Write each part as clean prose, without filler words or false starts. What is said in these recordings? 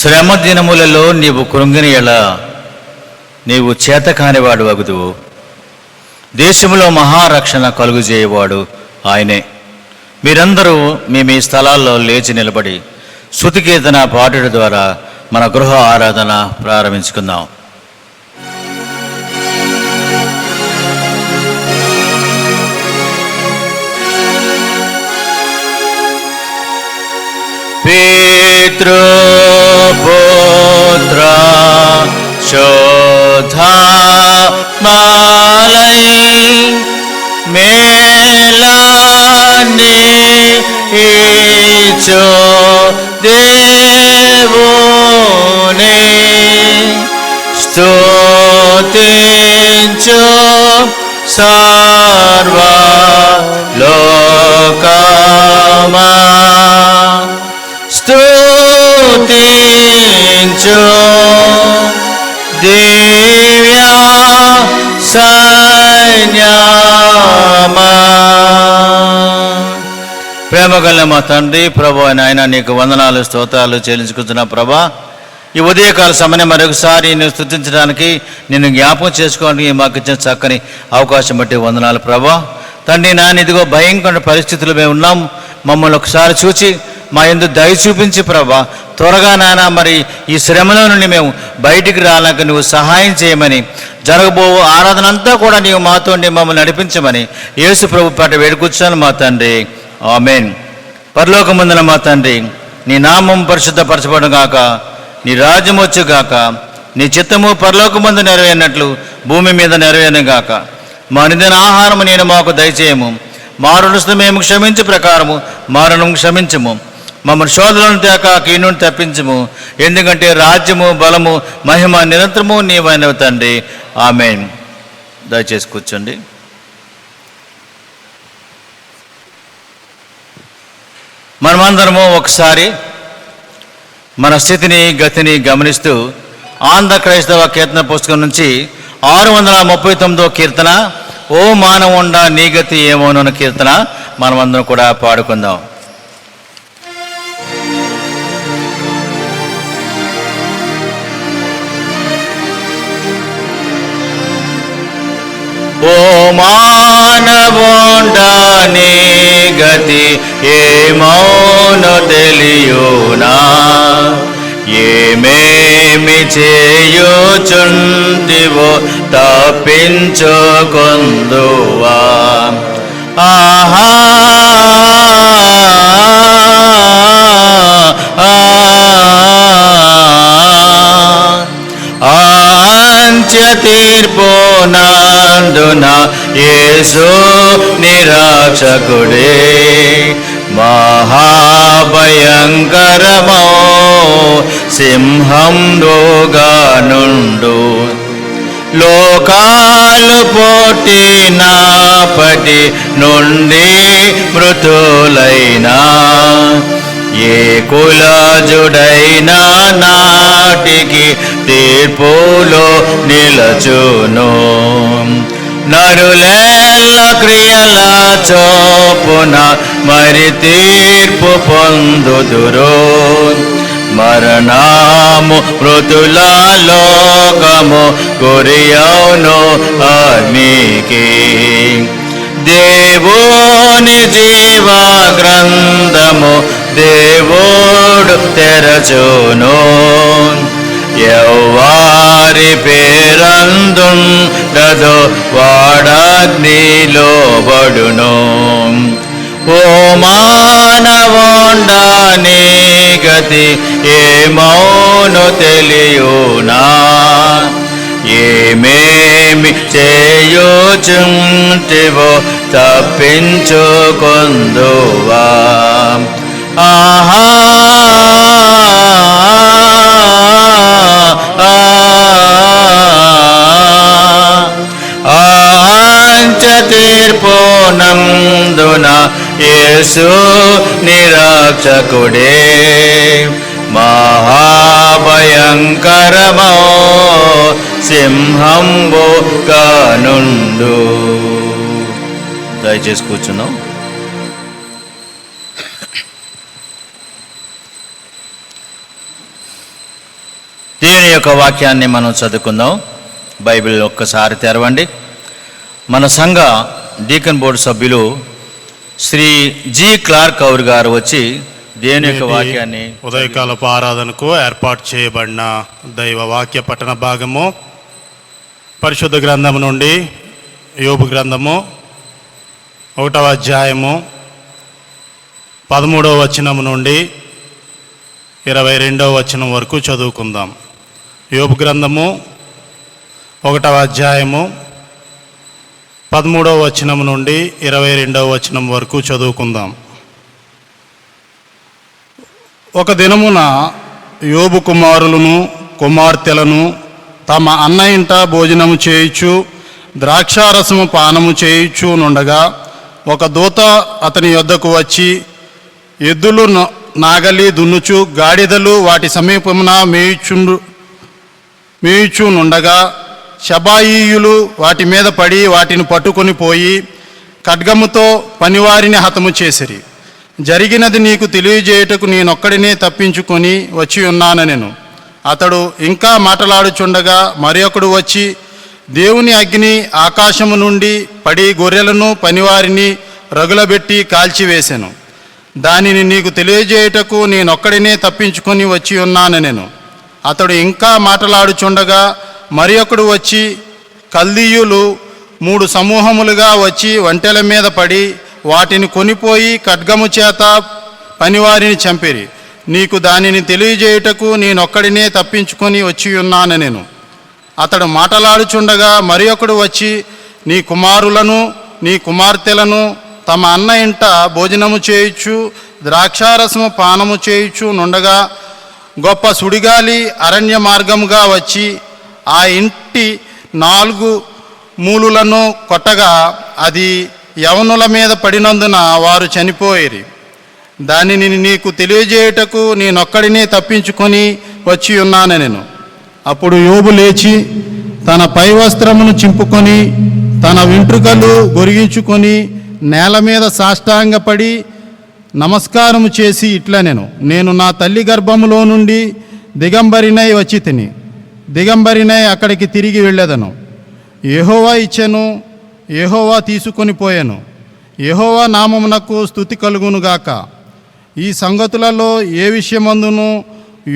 శ్రమ దినములలో నీవు కృంగిన ఎడ నీవు చేతకానివాడు వగుదువు. దేశంలో మహారక్షణ కలుగుజేయవాడు ఆయనే. మీరందరూ మీ స్థలాల్లో లేచి నిలబడి స్తుతికీర్తన పాటల ద్వారా మన గృహ ఆరాధన ప్రారంభించుకుందాం. పితృపుత్ర శోధామాలై మేలాని ఈచో దేవుని స్తుతించు సర్వలోకమా స్తుతించు దివ్య సైన్యమా. ప్రేమగల మా తండ్రి ప్రభు నాయన, నీకు వందనాలు స్తోత్రాలు చెల్లించుకుంటున్నా ప్రభా. ఈ ఉదయకాల సమయం మరొకసారి నేను స్తుతించడానికి, నిన్ను జ్ఞాపకం చేసుకోవడానికి మాకు ఇచ్చిన చక్కని అవకాశం బట్టి వందనాలు ప్రభా. తండ్రి నాయన, ఇదిగో భయంకర పరిస్థితులు మేము ఉన్నాం. మమ్మల్ని ఒకసారి చూచి మా యందు దయ చూపించి ప్రభా, త్వరగా నాయన మరి ఈ శ్రమలో నుండి మేము బయటికి రాలేక నువ్వు సహాయం చేయమని, జరగబో ఆరాధన అంతా కూడా నీవు మాతో మమ్మల్ని నడిపించమని యేసు ప్రభు పాట వేడుకొచ్చాను మా తండ్రి, ఆమేన్. పరలోకమందున మా తండ్రి, నీ నామం పరిశుద్ధపరచబడును గాక, నీ రాజ్యం వచ్చు గాక, నీ చిత్తము పరలోకమందు నెరవేరినట్లు భూమి మీద నెరవేరును గాక. మా నిందిన ఆహారము నేను మాకు దయచేయము, మా రుణస్థులు మేము క్షమించే ప్రకారము మా రుణం క్షమించము, మమ్మల్ని శోధనలను తేక కీడును తప్పించము, ఎందుకంటే రాజ్యము బలము మహిమ నిరంతరము నీవైనవి తండ్రి, ఆమేన్. దయచేసి కూర్చోండి. మనమందరము ఒకసారి మన స్థితిని గతిని గమనిస్తూ ఆంధ్ర క్రైస్తవ కీర్తన పుస్తకం నుంచి 639వ కీర్తన, ఓ మానవుండా నీ గతి ఏమోనన్న కీర్తన మనమందరం కూడా పాడుకుందాం. ఓ మానవుండా నీ గతి ఏమౌనో తెలియునా, ఏమేమి చేయుచుంటివో తప్పించుకొందువా. ఆహా అంత్య తీర్పు నందున యేసు నిరాక్షకుడే, మహాభయంకరమో సింహం రోగానుండు. లోకాలు పుట్టినప్పటి నుండి మృతులైనా, ఏ కులజుడైనా నాటికి తీర్పులో నిలచును. నరులెల్ల క్రియల చొప్పున మరి తీర్పు పొందుదురు. మరణము మృతుల లోకము గురియౌను అగ్నికి. దేవుని జీవ గ్రంథము దేవుడు తెరచును, ఎవ్వారి పేరందుండదో వాడగ్నిలో బడును. ఓ మానవుండా నీ గతి ఏమౌనో తెలియునా, ఏమేమి చేయుచుంటివో తప్పించుకొందువా. ఆహా అంత్య తీర్పు నందున యేసు నిరాక్షకుడే, మహాభయంకరమో సింహంబు కానుండు. దయచేసి కూర్చున్నాం. యొక్క వాక్యాన్ని మనం చదువుకుందాం. బైబిల్ ఒక్కసారి తెరవండి. మన సంఘ డీకన్ బోర్డు సభ్యులు శ్రీ జి క్లార్క్ కౌర్ గారు వచ్చి దేవుని యొక్క వాక్యాన్ని ఉదయకాలపు ఆరాధనకు ఏర్పాటు చేయబడిన దైవ వాక్య పఠన భాగము పరిశుద్ధ గ్రంథము నుండి యోబు గ్రంథము 1వ అధ్యాయము 13వ వచనము నుండి 22వ వచనం వరకు చదువుకుందాం. యోబు గ్రంథము 1వ అధ్యాయము 13వ వచనం నుండి 22వ వచనం వరకు చదువుకుందాం. ఒక దినమున యోబు కుమారులను కుమార్తెలను తమ అన్న ఇంట భోజనము చేయుచు ద్రాక్షారసము పానము చేయుచు నుండగా ఒక దూత అతని యొద్దకు వచ్చి, ఎద్దులు నాగలి దున్నుచు గాడిదలు వాటి సమీపమున మేయుచు నుండగా షబాయీయులు వాటి మీద పడి వాటిని పట్టుకొని పోయి ఖడ్గముతో పనివారిని హతము చేసిరి. జరిగినది నీకు తెలియజేయుటకు నేనొక్కడినే తప్పించుకొని వచ్చి ఉన్నానెను. అతడు ఇంకా మాట్లాడుచుండగా మరి ఒకడు వచ్చి, దేవుని అగ్ని ఆకాశము నుండి పడి గొర్రెలను పనివారిని రగులబెట్టి కాల్చివేసెను. దానిని నీకు తెలియజేయుటకు నేనొక్కడినే తప్పించుకొని వచ్చి ఉన్నానెను. అతడు ఇంకా మాట్లాడుచుండగా మరి ఒకడు వచ్చి, కల్దీయులు 3 సమూహములుగా వచ్చి ఒంటెల మీద పడి వాటిని కొనిపోయి ఖడ్గము చేత పనివారిని చంపిరి. నీకు దానిని తెలియజేయుటకు నేనొక్కడినే తప్పించుకొని వచ్చి ఉన్నానెను. అతడు మాట్లాడుచుండగా మరి ఒకడు వచ్చి, నీ కుమారులను నీ కుమార్తెలను తమ అన్న ఇంట భోజనము చేయుచు ద్రాక్షారసము పానము చేయుచు నుండగా గొప్ప సుడిగాలి అరణ్య మార్గముగా వచ్చి ఆ ఇంటి 4 మూలులను కొట్టగా అది యవనుల మీద పడినందున వారు చనిపోయిరి. దానిని నీకు తెలియజేయుటకు నేనొక్కడినే తప్పించుకొని వచ్చి ఉన్నానెను. అప్పుడు యోబు లేచి తన పై వస్త్రమును చింపుకొని తన వెంట్రుకలు గొరిగించుకొని నేల మీద సాష్టాంగపడి నమస్కారము చేసి ఇట్లనెను, నేను నా తల్లి గర్భములో నుండి దిగంబరినై వచ్చి తిని దిగంబరినై అక్కడికి తిరిగి వెళ్ళెదను. యెహోవా ఇచ్చెను, యెహోవా తీసుకొని పోయెను. యెహోవా నామమునకు స్తుతి కలుగునుగాక. ఈ సంగతులలో ఏ విషయమందును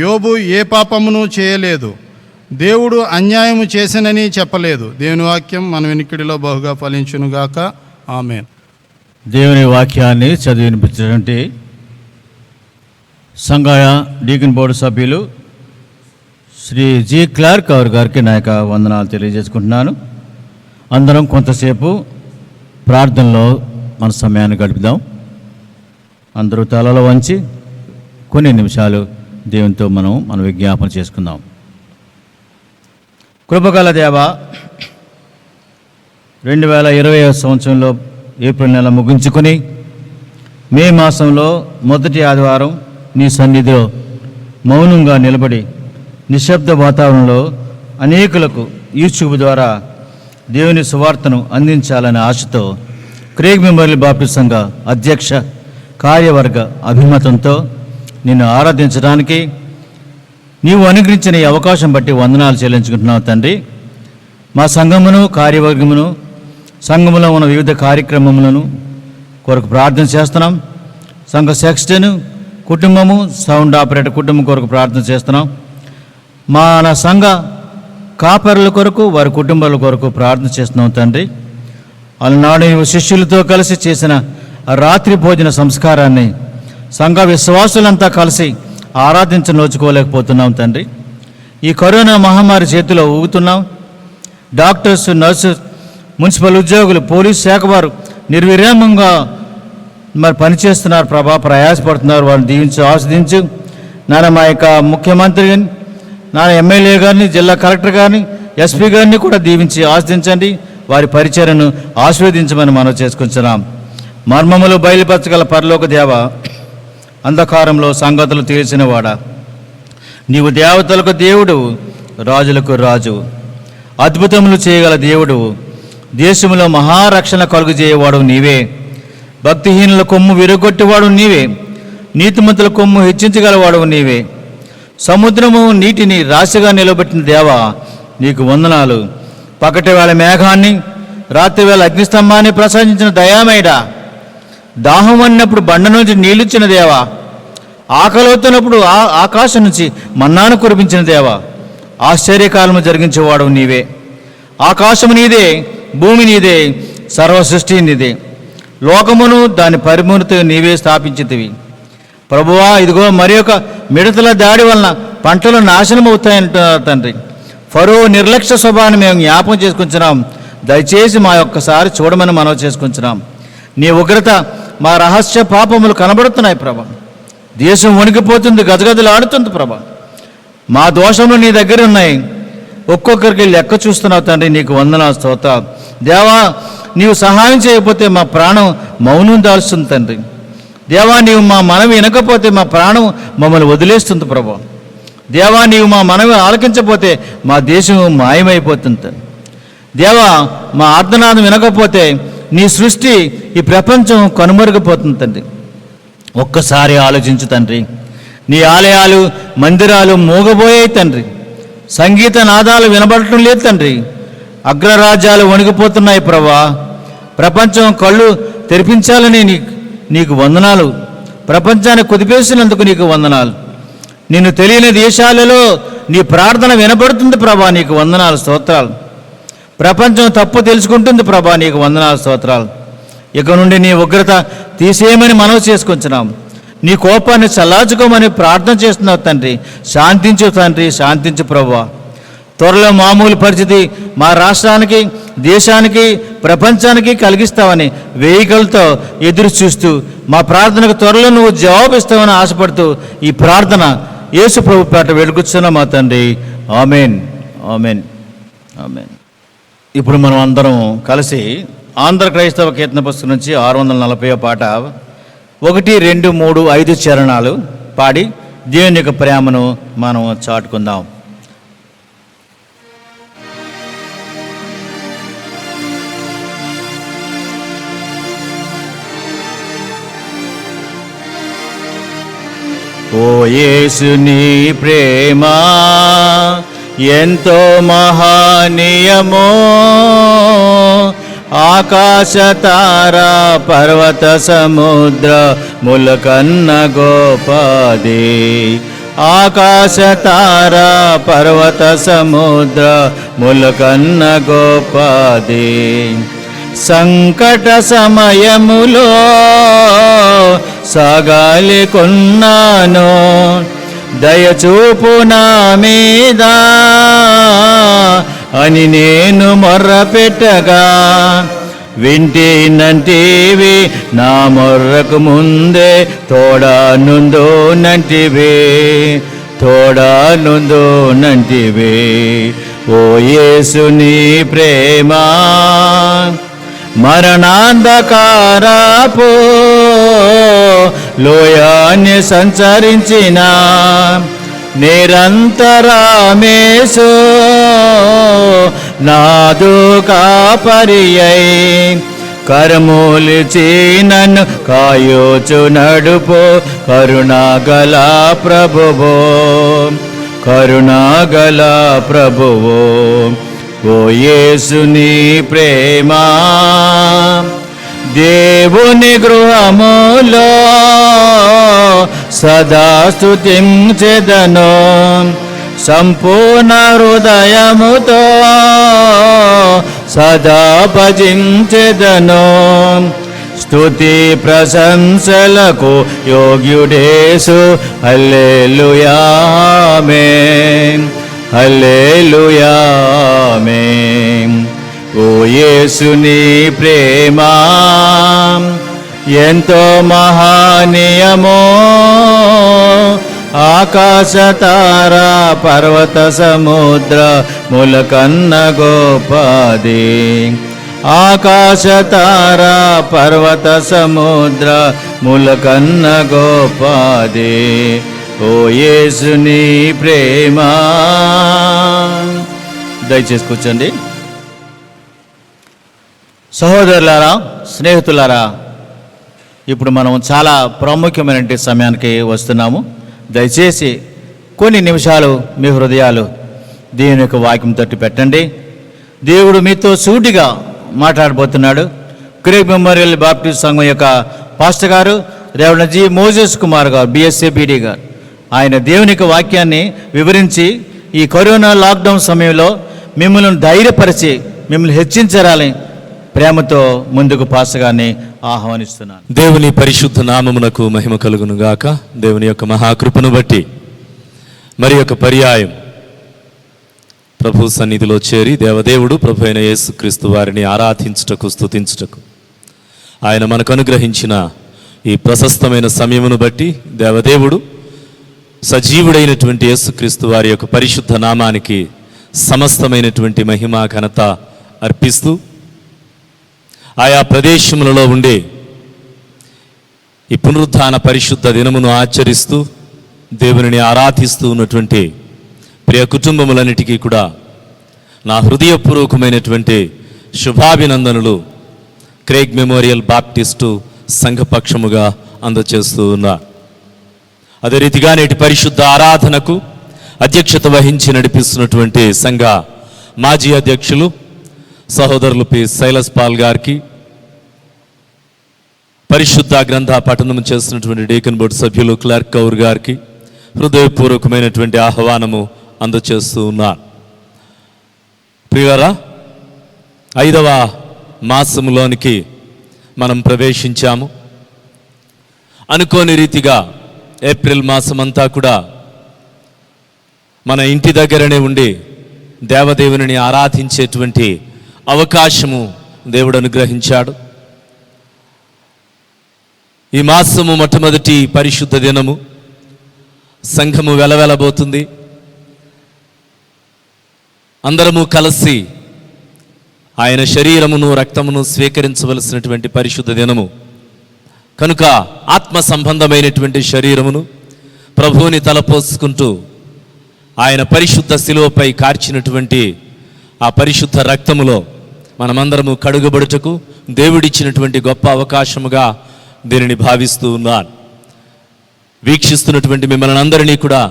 యోబు ఏ పాపమును చేయలేదు, దేవుడు అన్యాయము చేసినని చెప్పలేదు. దేవుని వాక్యం మన వినికిడిలో బహుగా ఫలించునుగాక. ఆమేన్. దేవుని వాక్యాన్ని చదివి వినిపించినటువంటి సంఘ డీకన్ బోర్డు సభ్యులు శ్రీ జి క్లార్క్ కౌర్ గారికి నా యొక్క వందనాలు తెలియజేసుకుంటున్నాను. అందరం కొంతసేపు ప్రార్థనలో మన సమయాన్ని గడుపుదాం. అందరూ తలలో వంచి కొన్ని నిమిషాలు దేవునితో మనం విజ్ఞాపన చేసుకుందాం. కృపగల దేవ, 2020 సంవత్సరంలో ఏప్రిల్ నెల ముగించుకొని మే మాసంలో మొదటి ఆదివారం నీ సన్నిధిలో మౌనంగా నిలబడి నిశ్శబ్ద వాతావరణంలో అనేకులకు యూట్యూబ్ ద్వారా దేవుని సువార్తను అందించాలనే ఆశతో క్రేగ్ మెమోరియల్ బాప్టిస్ట్ సంఘ అధ్యక్ష కార్యవర్గ అభిమతంతో నిన్ను ఆరాధించడానికి నీవు అనుగ్రహించిన ఈ అవకాశం బట్టి వందనాలు చెల్లించుకుంటున్నావు తండ్రి. మా సంఘమును కార్యవర్గమును సంఘములో ఉన్న వివిధ కార్యక్రమములను కొరకు ప్రార్థన చేస్తున్నాం. సంఘ సెక్స్టను కుటుంబము సౌండ్ ఆపరేటర్ కుటుంబం కొరకు ప్రార్థన చేస్తున్నాం. మన సంఘ కాపరుల కొరకు వారి కుటుంబాల కొరకు ప్రార్థన చేస్తున్నాం తండ్రి. అలనాడు శిష్యులతో కలిసి చేసిన రాత్రి భోజన సంస్కారాన్ని సంఘ విశ్వాసులంతా కలిసి ఆరాధించనోచుకోలేకపోతున్నాం తండ్రి. ఈ కరోనా మహమ్మారి చేతిలో ఊగుతున్నాం. డాక్టర్స్, నర్సు, మున్సిపల్ ఉద్యోగులు, పోలీస్ శాఖ వారు నిర్విరామంగా పనిచేస్తున్నారు ప్రభా, ప్రయాసపడుతున్నారు. వాళ్ళని దీవించు, ఆస్వాదించు నాన్న. మా యొక్క ముఖ్యమంత్రి గారిని, నాన్న ఎమ్మెల్యే గారిని, జిల్లా కలెక్టర్ గారిని, ఎస్పీ గారిని కూడా దీవించి ఆస్వాదించండి. వారి పరిచర్యను ఆశీర్వదించమని మనం చేసుకుంటున్నాం. మర్మములు బయలుపరచగల పరలోక దేవ, అంధకారంలో సంగతులు తెలిసినవాడా, నీవు దేవతలకు దేవుడు, రాజులకు రాజు, అద్భుతములు చేయగల దేవుడు, దేశంలో మహారక్షణ కలుగజేయవాడు నీవే. భక్తిహీనుల కొమ్ము విరగొట్టేవాడు నీవే. నీతిమంతుల కొమ్ము హెచ్చించగలవాడు నీవే. సముద్రము నీటిని రాశిగా నిలబెట్టిన దేవా నీకు వందనాలు. పగటి వేళ మేఘాన్ని, రాత్రి వేళ అగ్నిస్తంభాన్ని ప్రసాదించిన దయామయుడా, దాహం అన్నప్పుడు బండ నుంచి నీళ్ళిచ్చిన దేవా, ఆకలవుతున్నప్పుడు ఆకాశం నుంచి మన్నాను కురిపించిన దేవా, ఆశ్చర్యకాలము జరిగించేవాడు నీవే. ఆకాశము నీదే, భూమి నీదే, సర్వ సృష్టి నీదే. లోకమును దాని పరిమూర్తి నీవే స్థాపించితివి. ప్రభువా, ఇదిగో మరి ఒక మిడతల దాడి వలన పంటలు నాశనం అవుతాయంటున్నారు తండ్రి. ఫరో నిర్లక్ష్య స్వభావాన్ని మేము జ్ఞాపకం చేసుకుంటున్నాం. దయచేసి మా ఒక్కసారి చూడమని మనవి చేసుకుంటున్నాం. నీ ఉగ్రత, మా రహస్య పాపములు కనబడుతున్నాయి ప్రభా. దేశం వణికిపోతుంది, గజగజలాడుతుంది ప్రభా. మా దోషములు నీ దగ్గర ఉన్నాయి. ఒక్కొక్కరికి లెక్క చూస్తున్నావు తండ్రి. నీకు వందనాలు, స్తోత్రాలు. దేవా, నీవు సహాయం చేయకపోతే మా ప్రాణం మౌనం దాల్స్తుంది తండ్రి. దేవా, నీవు మా మనవి వినకపోతే మా ప్రాణం మమ్మల్ని వదిలేస్తుంది ప్రభా. దేవా, నీవు మా మనవి ఆలకించకపోతే మా దేశం మాయమైపోతుంది తండ్రి. దేవా, మా ఆర్తనాదం వినకపోతే నీ సృష్టి, ఈ ప్రపంచం కనుమరుగపోతుంది తండ్రి. ఒక్కసారి ఆలోచించు తండ్రి. నీ ఆలయాలు, మందిరాలు మూగబోయాయి తండ్రి. సంగీత నాదాలు వినబడటం లేదు తండ్రి. అగ్రరాజ్యాలు వణికిపోతున్నాయి ప్రభా. ప్రపంచం కళ్ళు తెరిపించాలని నీకు వందనాలు. ప్రపంచాన్ని కుదిపేసినందుకు నీకు వందనాలు. నిన్ను తెలియని దేశాలలో నీ ప్రార్థన వినబడుతుంది ప్రభా. నీకు వందనాలు, స్తోత్రాలు. ప్రపంచం తప్పు తెలుసుకుంటుంది ప్రభా. నీకు వందనాలు, స్తోత్రాలు. ఇక నుండి నీ ఉగ్రత తీసేయమని మనవి చేసుకుంటున్నాం. నీ కోపాన్ని చల్లార్చుకోమని ప్రార్థన చేస్తున్నావు తండ్రి. శాంతించు తండ్రి, శాంతించు ప్రభువా. త్వరలో మామూలు పరిస్థితి మా రాష్ట్రానికి, దేశానికి, ప్రపంచానికి కలిగిస్తావని వేయికలతో ఎదురు చూస్తూ మా ప్రార్థనకు త్వరలో నువ్వు జవాబిస్తావని ఆశపడుతూ ఈ ప్రార్థన యేసు ప్రభు పేట వేడుకొచ్చున్నాం మా తండ్రి. Amen, amen, amen. ఇప్పుడు మనం అందరం కలిసి ఆంధ్ర క్రైస్తవ కీర్తన పుస్తకం నుంచి 640వ పాట 1, 2, 3, 5 చరణాలు పాడి దేవుని యొక్క ప్రేమను మనం చాటుకుందాం. ఓ యేసు, నీ ప్రేమ ఎంతో మహనీయమో, ఆకాశ తారా పర్వత సముద్ర ములకన్న గోపది. ఆకాశ తారా పర్వత సముద్ర ములకన్న గోపది. సంకట సమయములో సాగాలి కొన్నాను, దయచూపు నా మీద అని నేను మొర్రపెట్టగా, వింటినంటివి నా మొర్రకు ముందే తోడానుందో నంటివే, తోడానుందో నంటివే. ఓ యేసు, నీ ప్రేమ మరణాంధకారపు లోయాన్ని సంచరించిన నిరంతరమేసు నాదు కాపరియై, కరమూలిచి నన్ను కాయోచు నడుపు కరుణాగల ప్రభువో, కరుణాగల ప్రభువో. ఓ యేసు, నీ ప్రేమ దేవుని గృహములో సదా స్తుతించెదను, సంపూర్ణ హృదయముతో సదా భజించెదను. స్తుతి ప్రశంసలకు యోగ్యుడేసు, హల్లెలూయా ఆమేన్, హల్లెలూయా ఆమేన్. ఓ యేసు, నీ ప్రేమ ఎంతో మహనీయమో, ఆకాశ తారా పర్వత సముద్ర ములకన్న గోపది. ఆకాశ తారా పర్వత సముద్ర ములకన్న గోపది. ఓ యేసు, నీ ప్రేమ. దయచేసి కూర్చోండి. సహోదరులారా, స్నేహితులారా, ఇప్పుడు మనం చాలా ప్రాముఖ్యమైన సమయానికి వస్తున్నాము. దయచేసి కొన్ని నిమిషాలు మీ హృదయాలు దేవుని యొక్క వాక్యం తట్టు పెట్టండి. దేవుడు మీతో సూటిగా మాట్లాడబోతున్నాడు. క్రేగ్ మెమోరియల్ బాప్టిస్ట్ సంఘం యొక్క పాస్టర్ గారు రెవరెండ్ జి మోజెస్ కుమార్ గారు, BSc/PD గారు, ఆయన దేవుని యొక్క వాక్యాన్ని వివరించి ఈ కరోనా లాక్డౌన్ సమయంలో మిమ్మల్ని ధైర్యపరిచి మిమ్మల్ని హెచ్చించాలని ప్రేమతో ముందుకు పాస్టర్ గారిని ఆహ్వానిస్తున్నాను. దేవుని పరిశుద్ధ నామమునకు మహిమ కలుగును గాక. దేవుని యొక్క మహాకృపను బట్టి మరి యొక్క పర్యాయం ప్రభు సన్నిధిలో చేరి దేవదేవుడు ప్రభు అయిన యేసుక్రీస్తు వారిని ఆరాధించుటకు, స్తుతించుటకు ఆయన మనకు అనుగ్రహించిన ఈ ప్రశస్తమైన సమయమును బట్టి దేవదేవుడు సజీవుడైనటువంటి యేసుక్రీస్తు వారి యొక్క పరిశుద్ధ నామానికి సమస్తమైనటువంటి మహిమ ఘనత అర్పిస్తూ ఆయా ప్రదేశములలో ఉండే ఈ పునరుద్ధాన పరిశుద్ధ దినమును ఆచరిస్తూ దేవునిని ఆరాధిస్తూ ఉన్నటువంటి ప్రియ కుటుంబములన్నిటికీ కూడా నా హృదయపూర్వకమైనటువంటి శుభాభినందనలు క్రేగ్ మెమోరియల్ బాప్టిస్టు సంఘపక్షముగా అందచేస్తూ ఉన్నా. అదే రీతిగా నేటి పరిశుద్ధ ఆరాధనకు అధ్యక్షత వహించి నడిపిస్తున్నటువంటి సంఘ మాజీ అధ్యక్షులు సహోదరులు పి శైలస్ పాల్ గారికి, పరిశుద్ధ గ్రంథ పఠనం చేస్తున్నటువంటి డీకన్ బోర్డు సభ్యులు క్లర్క్ కౌర్ గారికి హృదయపూర్వకమైనటువంటి ఆహ్వానము అందచేస్తూ ఉన్నారు. ప్రియులారా, 5వ మాసములోనికి మనం ప్రవేశించాము. అనుకోని రీతిగా ఏప్రిల్ మాసమంతా కూడా మన ఇంటి దగ్గరనే ఉండి దేవదేవుని ఆరాధించేటువంటి అవకాశము దేవుడు అనుగ్రహించాడు. ఈ మాసము మొట్టమొదటి పరిశుద్ధ దినము. సంఘము వెలవెలబోతుంది. అందరము కలిసి ఆయన శరీరమును రక్తమును స్వీకరించవలసినటువంటి పరిశుద్ధ దినము కనుక ఆత్మ సంబంధమైనటువంటి శరీరమును ప్రభువుని తలపోసుకుంటూ ఆయన పరిశుద్ధ శిలువపై కార్చినటువంటి ఆ పరిశుద్ధ రక్తములో మనమందరము కడుగబడుటకు దేవుడిచ్చినటువంటి గొప్ప అవకాశముగా దీనిని భావిస్తూ ఉన్నాను. వీక్షిస్తున్నటువంటి మిమ్మల్ని అందరినీ కూడా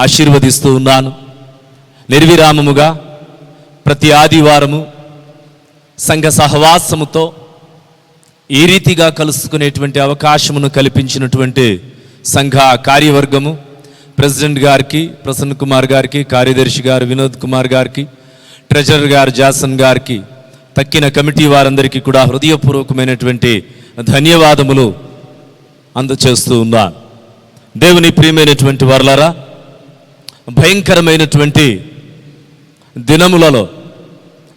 ఆశీర్వదిస్తూ ఉన్నాను. నిర్విరామముగా ప్రతి ఆదివారము సంఘ సహవాసముతో ఈ రీతిగా కలుసుకునేటువంటి అవకాశమును కల్పించినటువంటి సంఘ కార్యవర్గము, ప్రెసిడెంట్ గారికి, ప్రసన్న కుమార్ గారికి, కార్యదర్శి గారు వినోద్ కుమార్ గారికి, ట్రెజరర్ గారు జాసన్ గారికి, తక్కిన కమిటీ వారందరికీ కూడా హృదయపూర్వకమైనటువంటి ధన్యవాదములు అందచేస్తూ ఉన్నాను. దేవుని ప్రియమైనటువంటి వర్లారా, భయంకరమైనటువంటి దినములలో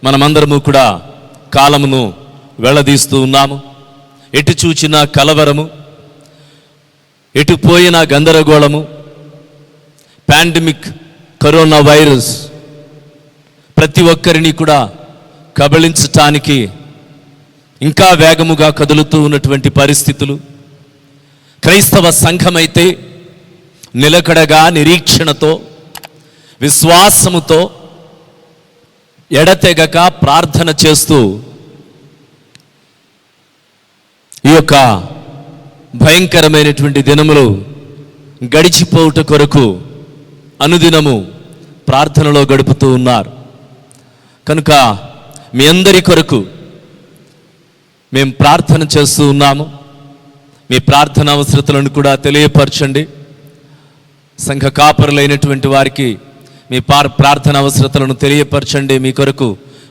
మనమందరము కూడా కాలమును వెళ్ళదీస్తూ ఉన్నాము. ఎటు చూచినా కలవరము, ఎటు పోయినా గందరగోళము. పాండమిక్ కరోనా వైరస్ ప్రతి ఒక్కరిని కూడా కబళించటానికి ఇంకా వేగముగా కదులుతూ ఉన్నటువంటి పరిస్థితులు. క్రైస్తవ సంఘమైతే నిలకడగా నిరీక్షణతో విశ్వాసముతో ఎడతెగక ప్రార్థన చేస్తూ ఈ యొక్క భయంకరమైనటువంటి దినములు గడిచిపోవుట కొరకు అనుదినము ప్రార్థనలో గడుపుతూ ఉన్నారు. కనుక మీ అందరి కొరకు మేము ప్రార్థన చేస్తూ ఉన్నాము. మీ ప్రార్థన అవసరతలను కూడా తెలియపరచండి. సంఘ కాపరులైనటువంటి వారికి మీ ప్రార్థన అవసరతలను తెలియపరచండి. మీ కొరకు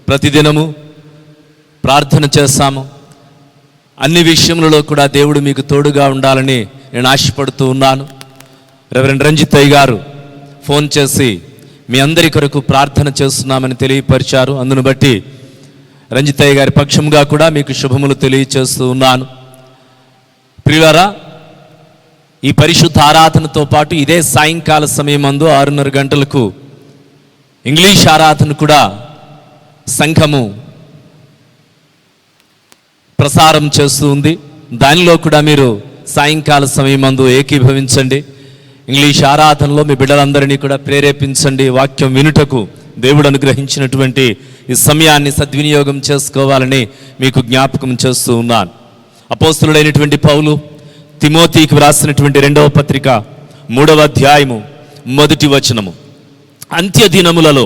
ప్రతిదినము ప్రార్థన చేస్తాము. అన్ని విషయములలో కూడా దేవుడు మీకు తోడుగా ఉండాలని నేను ఆశపడుతూ ఉన్నాను. రెవరెండ్ రంజితయ్య గారు ఫోన్ చేసి మీ అందరి కొరకు ప్రార్థన చేస్తున్నామని తెలియపరిచారు. అందును బట్టి రంజితయ్య గారి పక్షంగా కూడా మీకు శుభములు తెలియచేస్తూ ఉన్నాను. ప్రియులారా, ఈ పరిశుద్ధ ఆరాధనతో పాటు ఇదే సాయంకాల సమయమందు 6:30 గంటలకు ఇంగ్లీష్ ఆరాధన కూడా సంఘము ప్రసారం చేస్తూ ఉంది. దానిలో కూడా మీరు సాయంకాల సమయమందు ఏకీభవించండి. ఇంగ్లీష్ ఆరాధనలో మీ బిడ్డలందరినీ కూడా ప్రేరేపించండి. వాక్యం వినుటకు దేవుడు అనుగ్రహించినటువంటి ఈ సమయాన్ని సద్వినియోగం చేసుకోవాలని మీకు జ్ఞాపకం చేస్తూ ఉన్నాను. అపోస్తలుడైనటువంటి పౌలు తిమోతికి వ్రాసినటువంటి 2వ పత్రిక 3వ అధ్యాయము మొదటి వచనము. అంత్య దినములలో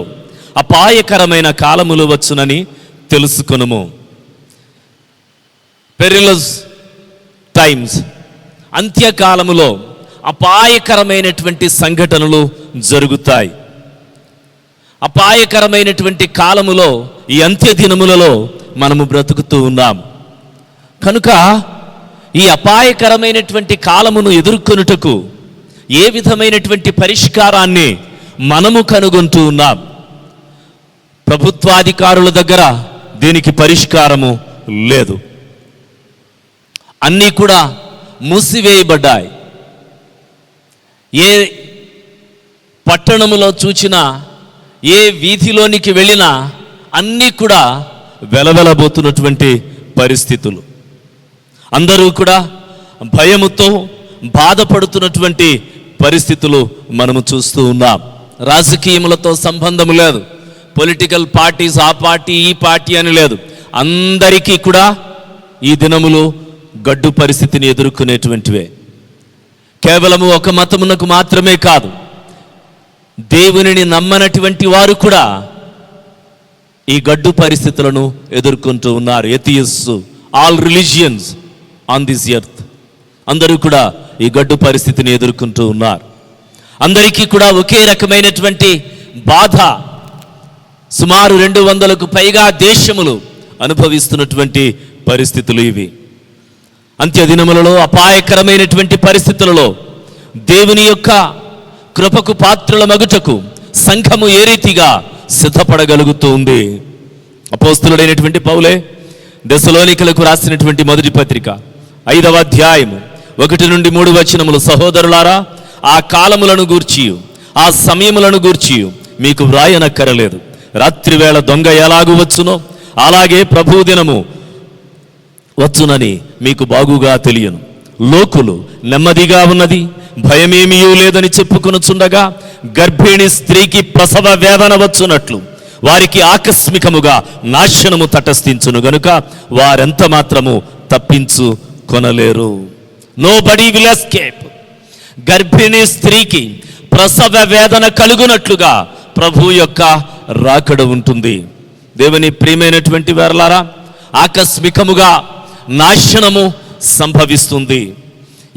అపాయకరమైన కాలములు వచ్చునని తెలుసుకొనుము. పెరిలస్ టైమ్స్, అంత్యకాలములో అపాయకరమైనటువంటి సంఘటనలు జరుగుతాయి. అపాయకరమైనటువంటి కాలములో, ఈ అంత్య దినములలో మనము బ్రతుకుతూ ఉన్నాము. కనుక ఈ అపాయకరమైనటువంటి కాలమును ఎదుర్కొనుటకు ఏ విధమైనటువంటి పరిష్కారాన్ని మనము కనుగొంటూ ఉన్నాం? ప్రభుత్వాధికారుల దగ్గర దీనికి పరిష్కారము లేదు. అన్నీ కూడా మూసివేయబడ్డాయి. ఏ పట్టణములో చూచినా, ఏ వీధిలోనికి వెళ్ళినా అన్నీ కూడా వెలవెలబోతున్నటువంటి పరిస్థితులు. అందరూ కూడా భయముతో బాధపడుతున్నటువంటి పరిస్థితులు మనము చూస్తూ ఉన్నాం. రాజకీయములతో సంబంధము లేదు, పొలిటికల్ పార్టీస్, ఆ పార్టీ ఈ పార్టీ అని లేదు. అందరికీ కూడా ఈ దినములు గడ్డు పరిస్థితిని ఎదుర్కొనేటువంటివే. కేవలము ఒక మతమునకు మాత్రమే కాదు, దేవునిని నమ్మనటువంటి వారు కూడా ఈ గడ్డు పరిస్థితులను ఎదుర్కొంటూ ఉన్నారు. Atheists, all religions on this earth, అందరూ కూడా ఈ గడ్డు పరిస్థితిని ఎదుర్కొంటూ ఉన్నారు. అందరికీ కూడా ఒకే రకమైనటువంటి బాధ సుమారు 200కు పైగా దేశములు అనుభవిస్తున్నటువంటి పరిస్థితులు ఇవి. అంత్య దినములలో అపాయకరమైనటువంటి పరిస్థితులలో దేవుని యొక్క కృపకు పాత్రుల మగుటకు సంఘము ఏ రీతిగా సిద్ధపడగలుగుతూ ఉంది? అపోస్తులుడైనటువంటి పౌలే దెసలోనికలకు రాసినటువంటి మొదటి పత్రిక 5వ అధ్యాయము 1 నుండి 3 వచనములు, సహోదరులారా, ఆ కాలములను గూర్చి, ఆ సమయములను గూర్చి మీకు వ్రాయనక్కరలేదు. రాత్రివేళ దొంగ ఎలాగు వచ్చునో అలాగే ప్రభువు దినము వచ్చునని మీకు బాగుగా తెలియను. లోకులు నెమ్మదిగా ఉన్నది, భయమేమీ లేదని చెప్పుకొనుచుండగా గర్భిణి స్త్రీకి ప్రసవ వేదన వచ్చునట్లు వారికి ఆకస్మికముగా నాశనము తటస్థించును గనుక వారెంత మాత్రము తప్పించుకొనలేరు. Nobody will escape. గర్భిణీ స్త్రీకి ప్రసవ వేదన కలుగునట్లుగా ప్రభు యొక్క రాకడ ఉంటుంది. దేవుని ప్రియమైనటువంటి వారలారా, ఆకస్మికముగా నాశనము సంభవిస్తుంది.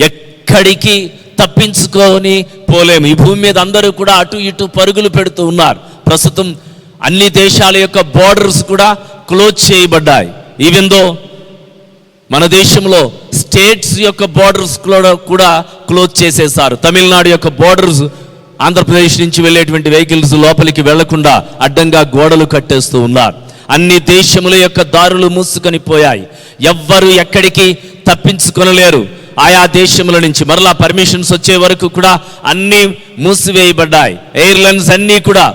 ఎక్కడికి తప్పించుకొని పోలేము. ఈ భూమి మీద అందరూ కూడా అటు ఇటు పరుగులు పెడుతూ ఉన్నారు. ప్రస్తుతం అన్ని దేశాల యొక్క బోర్డర్స్ కూడా క్లోజ్ చేయబడ్డాయి. ఈవెన్ దో మన దేశంలో స్టేట్స్ యొక్క బోర్డర్స్ కూడా క్లోజ్ చేసేశారు. తమిళనాడు యొక్క బోర్డర్స్, ఆంధ్రప్రదేశ్ నుంచి వెళ్ళేటువంటి వెహికల్స్ లోపలికి వెళ్లకుండా అడ్డంగా గోడలు కట్టేస్తూ ఉన్నారు. అన్ని దేశముల యొక్క దారులు మూసుకొని పోయాయి. ఎవ్వరు ఎక్కడికి తప్పించుకొనలేరు. ఆయా దేశముల నుంచి మరలా పర్మిషన్స్ వచ్చే వరకు కూడా అన్నీ మూసివేయబడ్డాయి. ఎయిర్లైన్స్ అన్నీ కూడా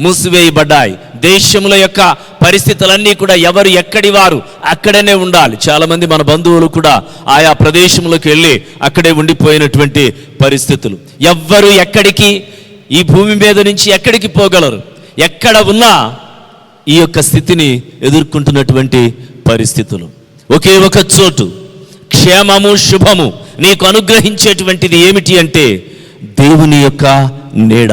మూసివేయబడ్డాయి. దేశముల యొక్క పరిస్థితులన్నీ కూడా ఎవరు ఎక్కడి వారు అక్కడనే ఉండాలి. చాలామంది మన బంధువులు కూడా ఆయా ప్రదేశములకు వెళ్ళి అక్కడే ఉండిపోయినటువంటి పరిస్థితులు. ఎవ్వరు ఎక్కడికి ఈ భూమి మీద నుంచి ఎక్కడికి పోగలరు. ఎక్కడ ఉన్నా ఈ యొక్క స్థితిని ఎదుర్కొంటున్నటువంటి పరిస్థితులు. ఒకే ఒక చోటు క్షేమము శుభము నీకు అనుగ్రహించేటువంటిది ఏమిటి అంటే దేవుని యొక్క నీడ.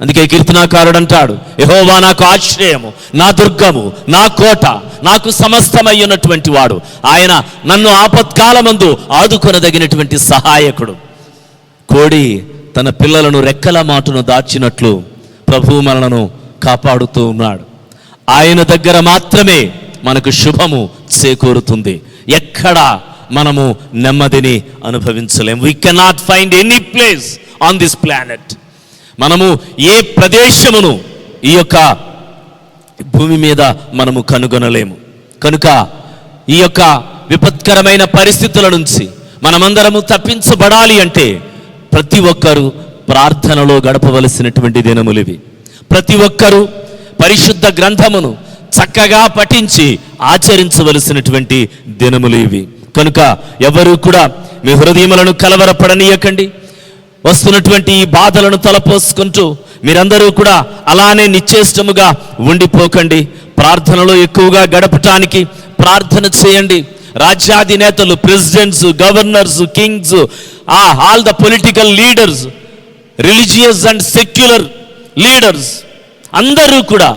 అందుకే కీర్తనాకారుడు అంటాడు, యెహోవా నాకు ఆశ్రయము, నా దుర్గము, నా కోట, నాకు సమస్తమయ్యున్నటువంటి వాడు. ఆయన నన్ను ఆపత్కాలమందు ఆదుకొనదగినటువంటి సహాయకుడు. కోడి తన పిల్లలను రెక్కల మాటును దాచినట్లు ప్రభువు మనలను కాపాడుతూ ఉన్నాడు. ఆయన దగ్గర మాత్రమే మనకు శుభము చేకూరుతుంది. ఎక్కడ మనము నెమ్మదిని అనుభవించలేము. We cannot find any place on this planet. మనము ఏ ప్రదేశమును ఈ యొక్క భూమి మీద మనము కనుగొనలేము. కనుక ఈ యొక్క విపత్కరమైన పరిస్థితుల నుంచి మనమందరము తప్పించబడాలి అంటే ప్రతి ఒక్కరూ ప్రార్థనలో గడపవలసినటువంటి దినములివి. ప్రతి ఒక్కరూ పరిశుద్ధ గ్రంథమును చక్కగా పఠించి ఆచరించవలసినటువంటి దినములు ఇవి. కనుక ఎవరు కూడా మీ హృదయములను కలవరపడనీయకండి. వస్తున్నటువంటి ఈ బాధలను తలపోసుకుంటూ మీరందరూ కూడా అలానే నిశ్చేష్టముగా ఉండిపోకండి. ప్రార్థనలో ఎక్కువగా గడపటానికి ప్రార్థన చేయండి. రాజ్యాధినేతలు, presidents, governors, kings, all the political leaders religious and secular leaders అందరూ కూడా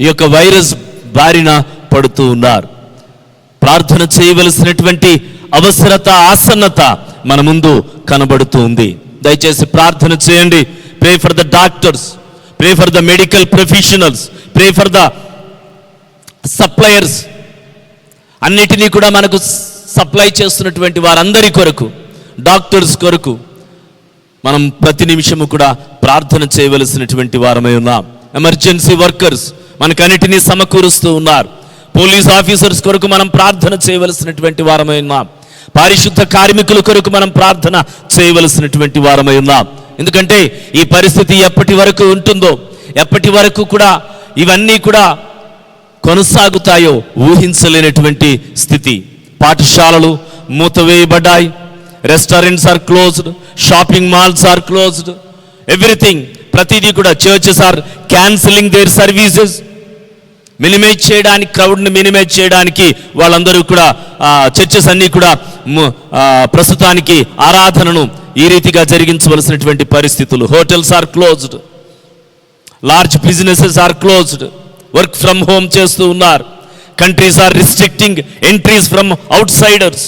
ఈ యొక్క వైరస్ బారిన పడుతూ ఉన్నారు. ప్రార్థన చేయవలసినటువంటి అవసరత, ఆసన్నత మన ముందు కనబడుతూ ఉంది. దయచేసి ప్రార్థన చేయండి. Pray for the doctors, pray for the medical professionals, pray for the suppliers. అన్నిటినీ కూడా మనకు సప్లై చేస్తున్నటువంటి వారందరి కొరకు, డాక్టర్స్ కొరకు మనం ప్రతి నిమిషము కూడా ప్రార్థన చేయవలసినటువంటి వారమై ఉన్నాం. ఎమర్జెన్సీ వర్కర్స్ మనకన్నిటినీ సమకూరుస్తూ ఉన్నారు. పోలీస్ ఆఫీసర్స్ కొరకు మనం ప్రార్థన చేయవలసినటువంటి వారమై ఉన్నాం. పారిశుద్ధ కార్మికుల కొరకు మనం ప్రార్థన చేయవలసినటువంటి వారమై ఉన్నాం. ఎందుకంటే ఈ పరిస్థితి ఎప్పటి వరకు ఉంటుందో, ఎప్పటి వరకు కూడా ఇవన్నీ కూడా కొనసాగుతాయో ఊహించలేనటువంటి స్థితి. పాఠశాలలు మూతవేయబడ్డాయి, restaurants are closed, shopping malls are closed, everything, ప్రతిదీ కూడా. Churches are cancelling their services. Minimize చేయడానికి, క్రౌడ్ని మినిమైజ్ చేయడానికి వాళ్ళందరూ కూడా చర్చెస్ అన్నీ కూడా ప్రస్తుతానికి ఆరాధనను ఈ రీతిగా జరిగించవలసినటువంటి పరిస్థితులు. Hotels are closed, large businesses are closed, work from home చేస్తూ ఉన్నారు. Countries are restricting entries from outsiders.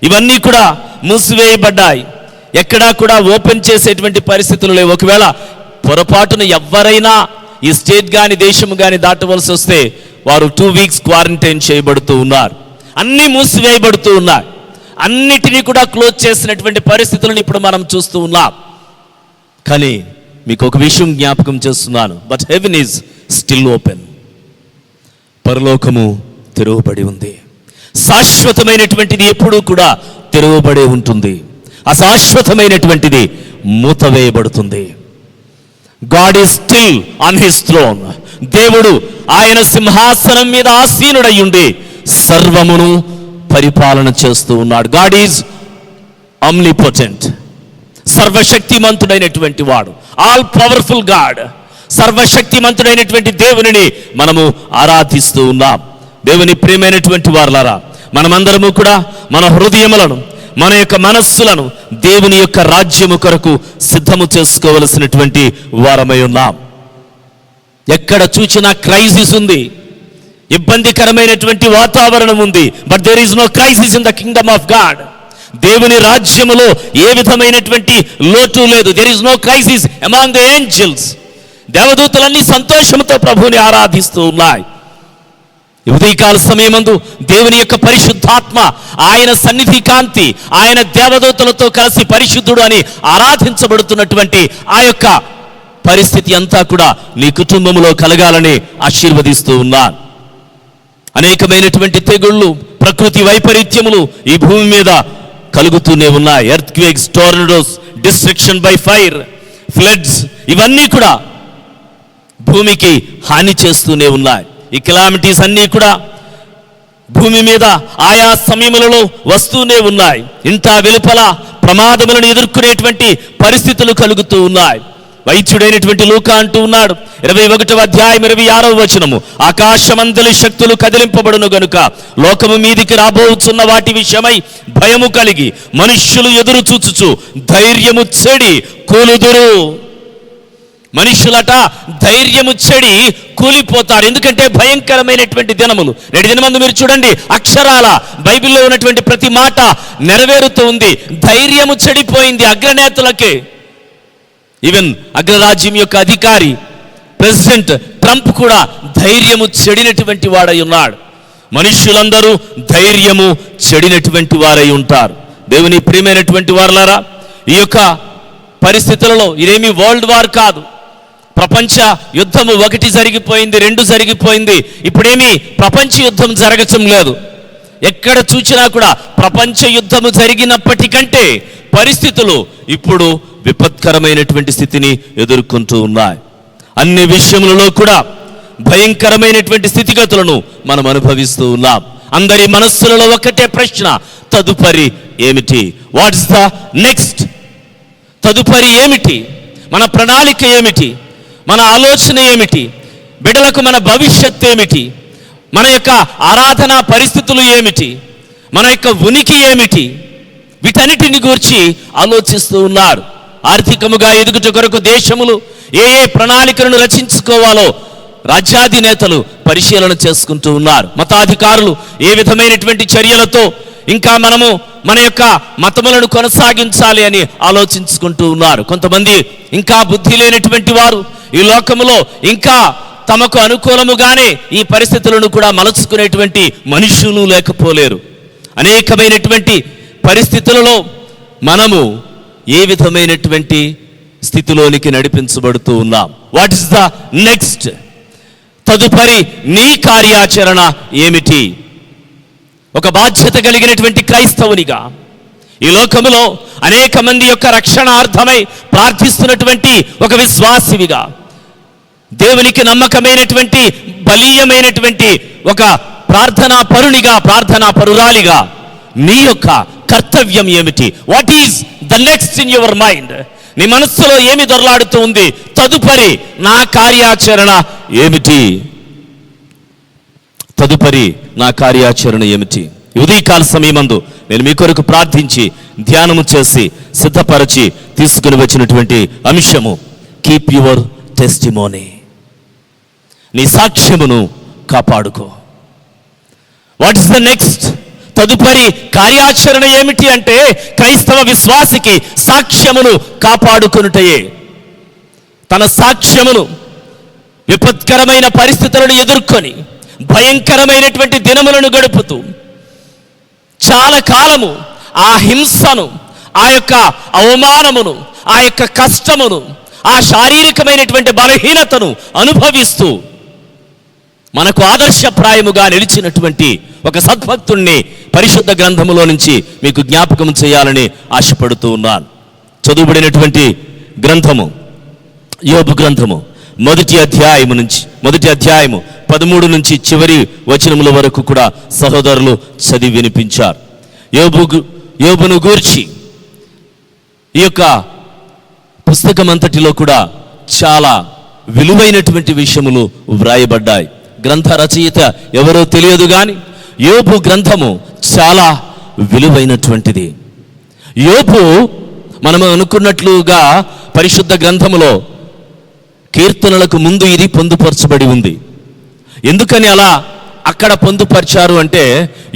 ఇవన్నీ కూడా మూసివేయబడ్డాయి. ఎక్కడా కూడా ఓపెన్ చేసేటువంటి పరిస్థితులు లేవు. ఒకవేళ పొరపాటున ఎవరైనా ఈ స్టేట్ కానీ దేశం కానీ దాటవలసి వస్తే వారు 2 weeks క్వారంటైన్ చేయబడుతూ ఉన్నారు. అన్నీ మూసివేయబడుతూ ఉన్నాయి. అన్నిటినీ కూడా క్లోజ్ చేసినటువంటి పరిస్థితులను ఇప్పుడు మనం చూస్తూ ఉన్నాం. కానీ మీకు ఒక విషయం జ్ఞాపకం చేస్తున్నాను. But heaven is still open. పరలోకము తెరవబడి ఉంది. శాశ్వతమైనటువంటిది ఎప్పుడూ కూడా తెరవబడే ఉంటుంది. అశాశ్వతమైనటువంటిది మూతవేయబడుతుంది. God is still on his throne. దేవుడు ఆయన సింహాసనం మీద ఆసీనుడై ఉండి సర్వమును పరిపాలన చేస్తూ ఉన్నాడు. గాడ్ ఈజ్ ఆమ్నిపోటెంట్, సర్వశక్తిమంతుడైనటువంటి వాడు. ఆల్ పవర్ఫుల్ గాడ్, సర్వశక్తిమంతుడైనటువంటి దేవునిని మనము ఆరాధిస్తూ ఉన్నాం. దేవుని ప్రియమైనటువంటి వారలారా, మనమందరము కూడా మన హృదయములను, మన యొక్క మనస్సులను దేవుని యొక్క రాజ్యము కొరకు సిద్ధము చేసుకోవలసినటువంటి వారమై ఉన్నాం. ఎక్కడ చూచినా క్రైసిస్ ఉంది, ఇబ్బందికరమైనటువంటి వాతావరణం ఉంది. But there is no crisis in the kingdom of God. దేవుని రాజ్యములో ఏ విధమైనటువంటి లోటు లేదు. There is no crisis among the angels. దేవదూతలన్నీ సంతోషంతో ప్రభువుని ఆరాధిస్తూ ఉన్నాయి. ఉదయకాల సమయమందు దేవుని యొక్క పరిశుద్ధాత్మ, ఆయన సన్నిధి కాంతి, ఆయన దేవదూతలతో కలిసి పరిశుద్ధుడు అని ఆరాధించబడుతున్నటువంటి ఆ యొక్క పరిస్థితి అంతా కూడా నీ కుటుంబంలో కలగాలని ఆశీర్వదిస్తూ ఉన్నాను. అనేకమైనటువంటి తెగుళ్ళు, ప్రకృతి వైపరీత్యములు ఈ భూమి మీద కలుగుతూనే ఉన్నాయి. Earth quakes, tornadoes, destruction by fire, floods, ఇవన్నీ కూడా భూమికి హాని చేస్తూనే ఉన్నాయి. ఈ కెలామిటీస్ అన్నీ కూడా భూమి మీద ఆయా సమయములలో వస్తూనే ఉన్నాయి. ఇంత వెలుపల ప్రమాదములను ఎదుర్కొనేటువంటి పరిస్థితులు కలుగుతూ ఉన్నాయి. వైద్యుడైనటువంటి లూకా అంటూ ఉన్నాడు, 21వ అధ్యాయం 26వ వచనము, ఆకాశమందలి శక్తులు కదిలింపబడును గనుక లోకము మీదికి రాబోచున్న వాటి విషయమై భయము కలిగి మనుష్యులు ఎదురు చూచుచు ధైర్యము చెడి కూలుదురు. మనుషులట ధైర్యము చెడి కూలిపోతారు. ఎందుకంటే భయంకరమైనటువంటి దినములు. నేటి దినమందు మీరు చూడండి, అక్షరాల బైబిల్లో ఉన్నటువంటి ప్రతి మాట నెరవేరుతూ ఉంది. ధైర్యము చెడిపోయింది అగ్రనేతలకే. ఈవెన్ అగ్రరాజ్యం యొక్క అధికారి ప్రెసిడెంట్ ట్రంప్ కూడా ధైర్యము చెడినటువంటి వాడై ఉన్నాడు. మనుష్యులందరూ ధైర్యము చెడినటువంటి వారై ఉంటారు. దేవుని ప్రియమైనటువంటి వారలారా, ఈ యొక్క పరిస్థితులలో ఇదేమీ వరల్డ్ వార్ కాదు. ప్రపంచ యుద్ధము 1 జరిగిపోయింది, 2 జరిగిపోయింది. ఇప్పుడేమీ ప్రపంచ యుద్ధం జరగటం లేదు. ఎక్కడ చూసినా కూడా ప్రపంచ యుద్ధము జరిగినప్పటికంటే పరిస్థితులు ఇప్పుడు విపత్కరమైనటువంటి స్థితిని ఎదుర్కొంటూ ఉన్నాయి. అన్ని విషయములలో కూడా భయంకరమైనటువంటి స్థితిగతులను మనం అనుభవిస్తూ ఉన్నాం. అందరి మనస్సులలో ఒకటే ప్రశ్న, తదుపరి ఏమిటి? What's the next? తదుపరి ఏమిటి? మన ప్రణాళిక ఏమిటి? మన ఆలోచన ఏమిటి? బిడ్డలకు మన భవిష్యత్తు ఏమిటి? మన యొక్క ఆరాధనా పరిస్థితులు ఏమిటి? మన యొక్క ఉనికి ఏమిటి? వీటన్నిటిని గురించి ఆలోచిస్తూ ఉన్నారు. ఆర్థికముగా ఎదుగుట కొరకు దేశములు ఏ ప్రణాళికలను రచించుకోవాలో రాజ్యాధినేతలు పరిశీలన చేసుకుంటూ ఉన్నారు. మతాధికారులు ఏ విధమైనటువంటి చర్యలతో ఇంకా మనము మన యొక్క మతములను కొనసాగించాలి అని ఆలోచించుకుంటూ ఉన్నారు. కొంతమంది ఇంకా బుద్ధి లేనటువంటి వారు ఈ లోకములో ఇంకా తమకు అనుకూలముగానే ఈ పరిస్థితులను కూడా మలుచుకునేటువంటి మనుషులు లేకపోలేరు. అనేకమైనటువంటి పరిస్థితులలో మనము ఏ విధమైనటువంటి స్థితిలోనికి నడిపించబడుతూ ఉన్నాం? What is the next? తదుపరి నీ కార్యాచరణ ఏమిటి? ఒక బాధ్యత కలిగినటువంటి క్రైస్తవునిగా ఈ లోకములో అనేక మంది యొక్క రక్షణార్థమై ప్రార్థిస్తున్నటువంటి ఒక విశ్వాసివిగా, దేవునికి నమ్మకమైనటువంటి బలీయమైనటువంటి ఒక ప్రార్థనా పరునిగా, ప్రార్థనా పరురాలిగా నీ యొక్క కర్తవ్యం ఏమిటి? What is the next in your mind? నీ మనస్సులో ఏమి దొరలాడుతూ ఉంది? తదుపరి నా కార్యాచరణ ఏమిటి? తదుపరి నా కార్యాచరణ ఏమిటి? ఉదయకాల సమయమందు నేను మీ కొరకు ప్రార్థించి ధ్యానము చేసి సిద్ధపరచి తీసుకుని వచ్చినటువంటి అంశము కీప్ యువర్ టెస్టిమోనీ. నీ సాక్ష్యమును కాపాడుకో. What is the next? తదుపరి కార్యాచరణ ఏమిటి అంటే క్రైస్తవ విశ్వాసికి సాక్ష్యమును కాపాడుకొనుటయే. తన సాక్ష్యమును విపత్కరమైన పరిస్థితులను ఎదుర్కొని భయంకరమైనటువంటి దినములను గడుపుతూ చాలా కాలము ఆ హింసను, ఆ యొక్క అవమానమును, ఆ యొక్క కష్టమును, ఆ శారీరకమైనటువంటి బలహీనతను అనుభవిస్తూ మనకు ఆదర్శప్రాయముగా నిలిచినటువంటి ఒక సద్భక్తుణ్ణి పరిశుద్ధ గ్రంథములో నుంచి మీకు జ్ఞాపకం చేయాలని ఆశపడుతూ ఉన్నాను. చదువుబడినటువంటి గ్రంథము యోబు గ్రంథము మొదటి అధ్యాయము 13 నుంచి చివరి వచనముల వరకు కూడా సహోదరులు చదివి వినిపించారు. యోబును గూర్చి ఈ యొక్క పుస్తకం అంతటిలో కూడా చాలా విలువైనటువంటి విషయములు వ్రాయబడ్డాయి. గ్రంథ రచయిత ఎవరో తెలియదు కానీ యోబు గ్రంథము చాలా విలువైనటువంటిది. యోబు మనము అనుకున్నట్లుగా పరిశుద్ధ గ్రంథములో కీర్తనలకు ముందు ఇది పొందుపరచబడి ఉంది. ఎందుకని అలా అక్కడ పొందుపరిచారు అంటే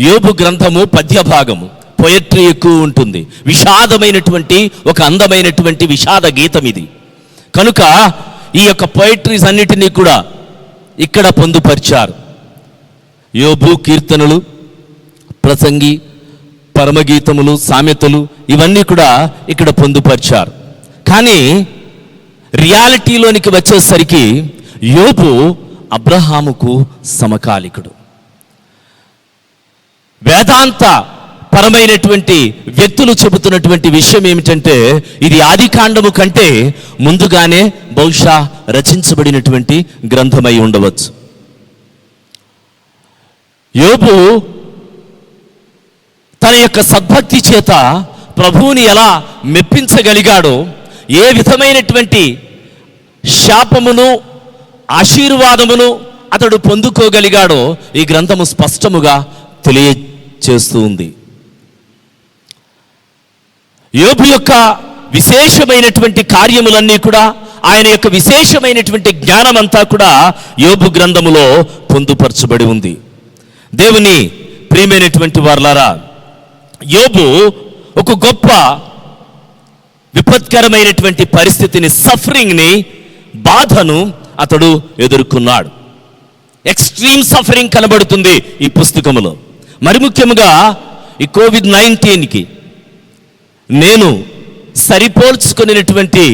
యోబు గ్రంథము పద్య భాగము, పొయట్రీ ఎక్కువ ఉంటుంది. విషాదమైనటువంటి ఒక అందమైనటువంటి విషాద గీతం ఇది. కనుక ఈ యొక్క పొయట్రీస్ అన్నిటినీ కూడా ఇక్కడ పొందుపరిచారు. యోబు కీర్తనలు, ప్రసంగి, పరమగీతములు, సామెతలు ఇవన్నీ కూడా ఇక్కడ పొందుపరిచారు. కానీ రియాలిటీలోనికి వచ్చేసరికి యోబు అబ్రహాముకు సమకాలికుడు. వేదాంత పరమైనటువంటి వ్యక్తులు చెబుతున్నటువంటి విషయం ఏమిటంటే ఇది ఆదికాండము కంటే ముందుగానే బహుశా రచించబడినటువంటి గ్రంథమై ఉండవచ్చు. యోబు తన యొక్క సద్భక్తి చేత ప్రభువుని ఎలా మెప్పించగలిగాడో, ఏ విధమైనటువంటి శాపమును ఆశీర్వాదమును అతడు పొందుకోగలిగాడో ఈ గ్రంథము స్పష్టముగా తెలియచేస్తూ ఉంది. యోబు యొక్క విశేషమైనటువంటి కార్యములన్నీ కూడా, ఆయన యొక్క విశేషమైనటువంటి జ్ఞానమంతా కూడా యోబు గ్రంథములో పొందుపరచబడి ఉంది. దేవుని ప్రియమైనటువంటి వారలారా, యోబు ఒక గొప్ప విపత్కరమైనటువంటి పరిస్థితిని, సఫరింగ్ని, బాధను అతడు ఎదుర్కొన్నాడు. ఎక్స్ట్రీమ్ సఫరింగ్ కనబడుతుంది ఈ పుస్తకములో. మరి ముఖ్యముగా ఈ కోవిడ్-19కి నేను సరిపోల్చుకునేటువంటి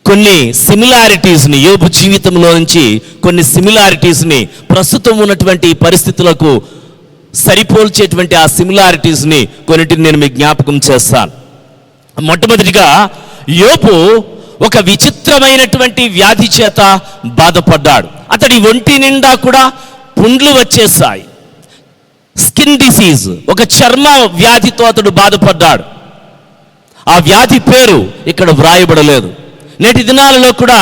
కొన్ని సిమిలారిటీస్ని, యోబు జీవితంలో నుంచి కొన్ని సిమిలారిటీస్ని, ప్రస్తుతం ఉన్నటువంటి పరిస్థితులకు సరిపోల్చేటువంటి ఆ సిమిలారిటీస్ని కొన్నిటిని నేను మీకు జ్ఞాపకం చేస్తాను. మొట్టమొదటిగా యోబు ఒక విచిత్రమైనటువంటి వ్యాధి చేత బాధపడ్డాడు. అతడి ఒంటి నిండా కూడా పుండ్లు వచ్చేసాయి. స్కిన్ డిసీజ్, ఒక చర్మ వ్యాధితో అతడు బాధపడ్డాడు. ఆ వ్యాధి పేరు ఇక్కడ వ్రాయబడలేదు. నేటి దినాలలో కూడా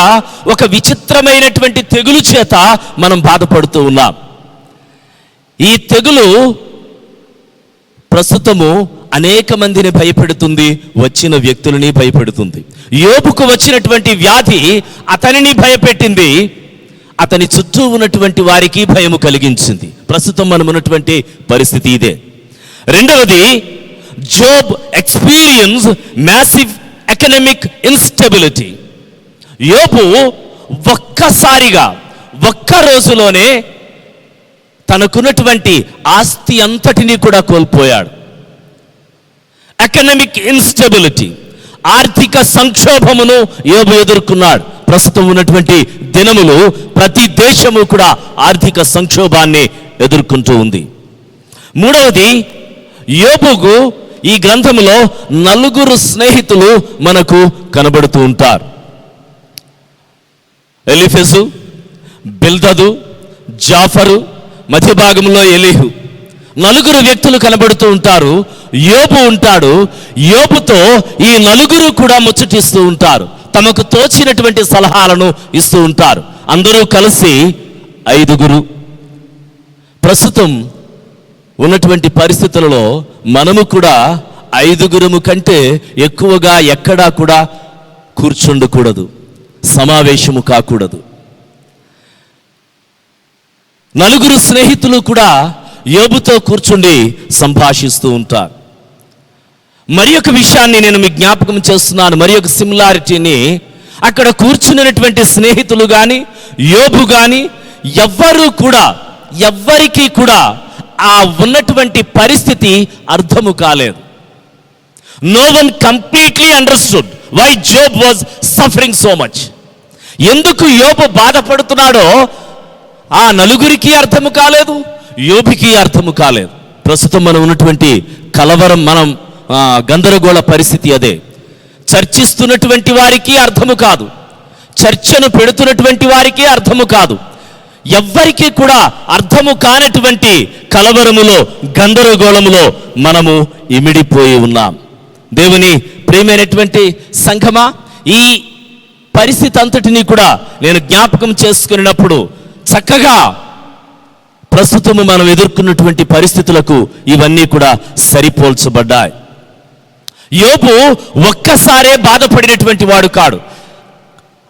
ఒక విచిత్రమైనటువంటి తెగులు చేత మనం బాధపడుతూ ఉన్నాం. ఈ తెగులు ప్రస్తుతము అనేక మందిని భయపెడుతుంది, వచ్చిన వ్యక్తులని భయపెడుతుంది. యోబుకు వచ్చినటువంటి వ్యాధి అతనిని భయపెట్టింది, అతని చుట్టూ ఉన్నటువంటి వారికి భయము కలిగించింది. ప్రస్తుతం మనం ఉన్నటువంటి పరిస్థితి ఇదే. రెండవది, Job experience massive economic instability. యోబు ఒక్కసారిగా ఒక్క రోజులోనే తనకున్నటువంటి ఆస్తి అంతటినీ కూడా కోల్పోయాడు. ఎకనామిక్ ఇన్స్టెబిలిటీ, ఆర్థిక సంక్షోభమును యోబు ఎదుర్కొన్నాడు. ప్రస్తుతం ఉన్నటువంటి దినములు ప్రతి దేశము కూడా ఆర్థిక సంక్షోభాన్ని ఎదుర్కొంటూ ఉంది. మూడవది, యోబుకు ఈ గ్రంథములో 4 స్నేహితులు మనకు కనబడుతూ ఉంటారు. ఎలీఫెజు, బిల్దదు, జాఫరు, మధ్య భాగంలో ఎలీహు. 4 వ్యక్తులు కనబడుతూ ఉంటారు. యోబు ఉంటాడు. యోబుతో ఈ 4 కూడా ముచ్చటిస్తూ ఉంటారు. తమకు తోచినటువంటి సలహాలను ఇస్తూ ఉంటారు. అందరూ కలిసి 5. ప్రస్తుతం ఉన్నటువంటి పరిస్థితులలో మనము కూడా 5 కంటే ఎక్కువగా ఎక్కడా కూడా కూర్చుండకూడదు, సమావేశము కాకూడదు. 4 స్నేహితులు కూడా యోబుతో కూర్చుండి సంభాషిస్తూ ఉంటారు. మరి ఒక విషయాన్ని నేను మీ జ్ఞాపకం చేస్తున్నాను, మరి ఒక సిమిలారిటీని. అక్కడ కూర్చున్నటువంటి స్నేహితులు కానీ యోబు కానీ ఎవ్వరికీ కూడా ఆ ఉన్నటువంటి పరిస్థితి అర్థము కాలేదు. No one completely understood why Job was suffering so much. ఎందుకు యోబు బాధపడుతున్నాడో ఆ 4 అర్థము కాలేదు, యోబుకి అర్థము కాలేదు. ప్రస్తుతం మనం ఉన్నటువంటి కలవరం, మనం గందరగోళ పరిస్థితి అదే. చర్చిస్తున్నటువంటి వారికి అర్థము కాదు, చర్చను పెడుతున్నటువంటి వారికి అర్థము కాదు. ఎవ్వరికీ కూడా అర్థము కానటువంటి కలవరములో, గందరగోళములో మనము ఇమిడిపోయి ఉన్నాం. దేవుని ప్రియమైనటువంటి సంఘమా, ఈ పరిస్థితి అంతటినీ కూడా నేను జ్ఞాపకం చేసుకున్నప్పుడు చక్కగా ప్రస్తుతము మనం ఎదుర్కొన్నటువంటి పరిస్థితులకు ఇవన్నీ కూడా సరిపోల్చబడ్డాయి. యోబు ఒక్కసారే బాధపడినటువంటి వాడు కాడు.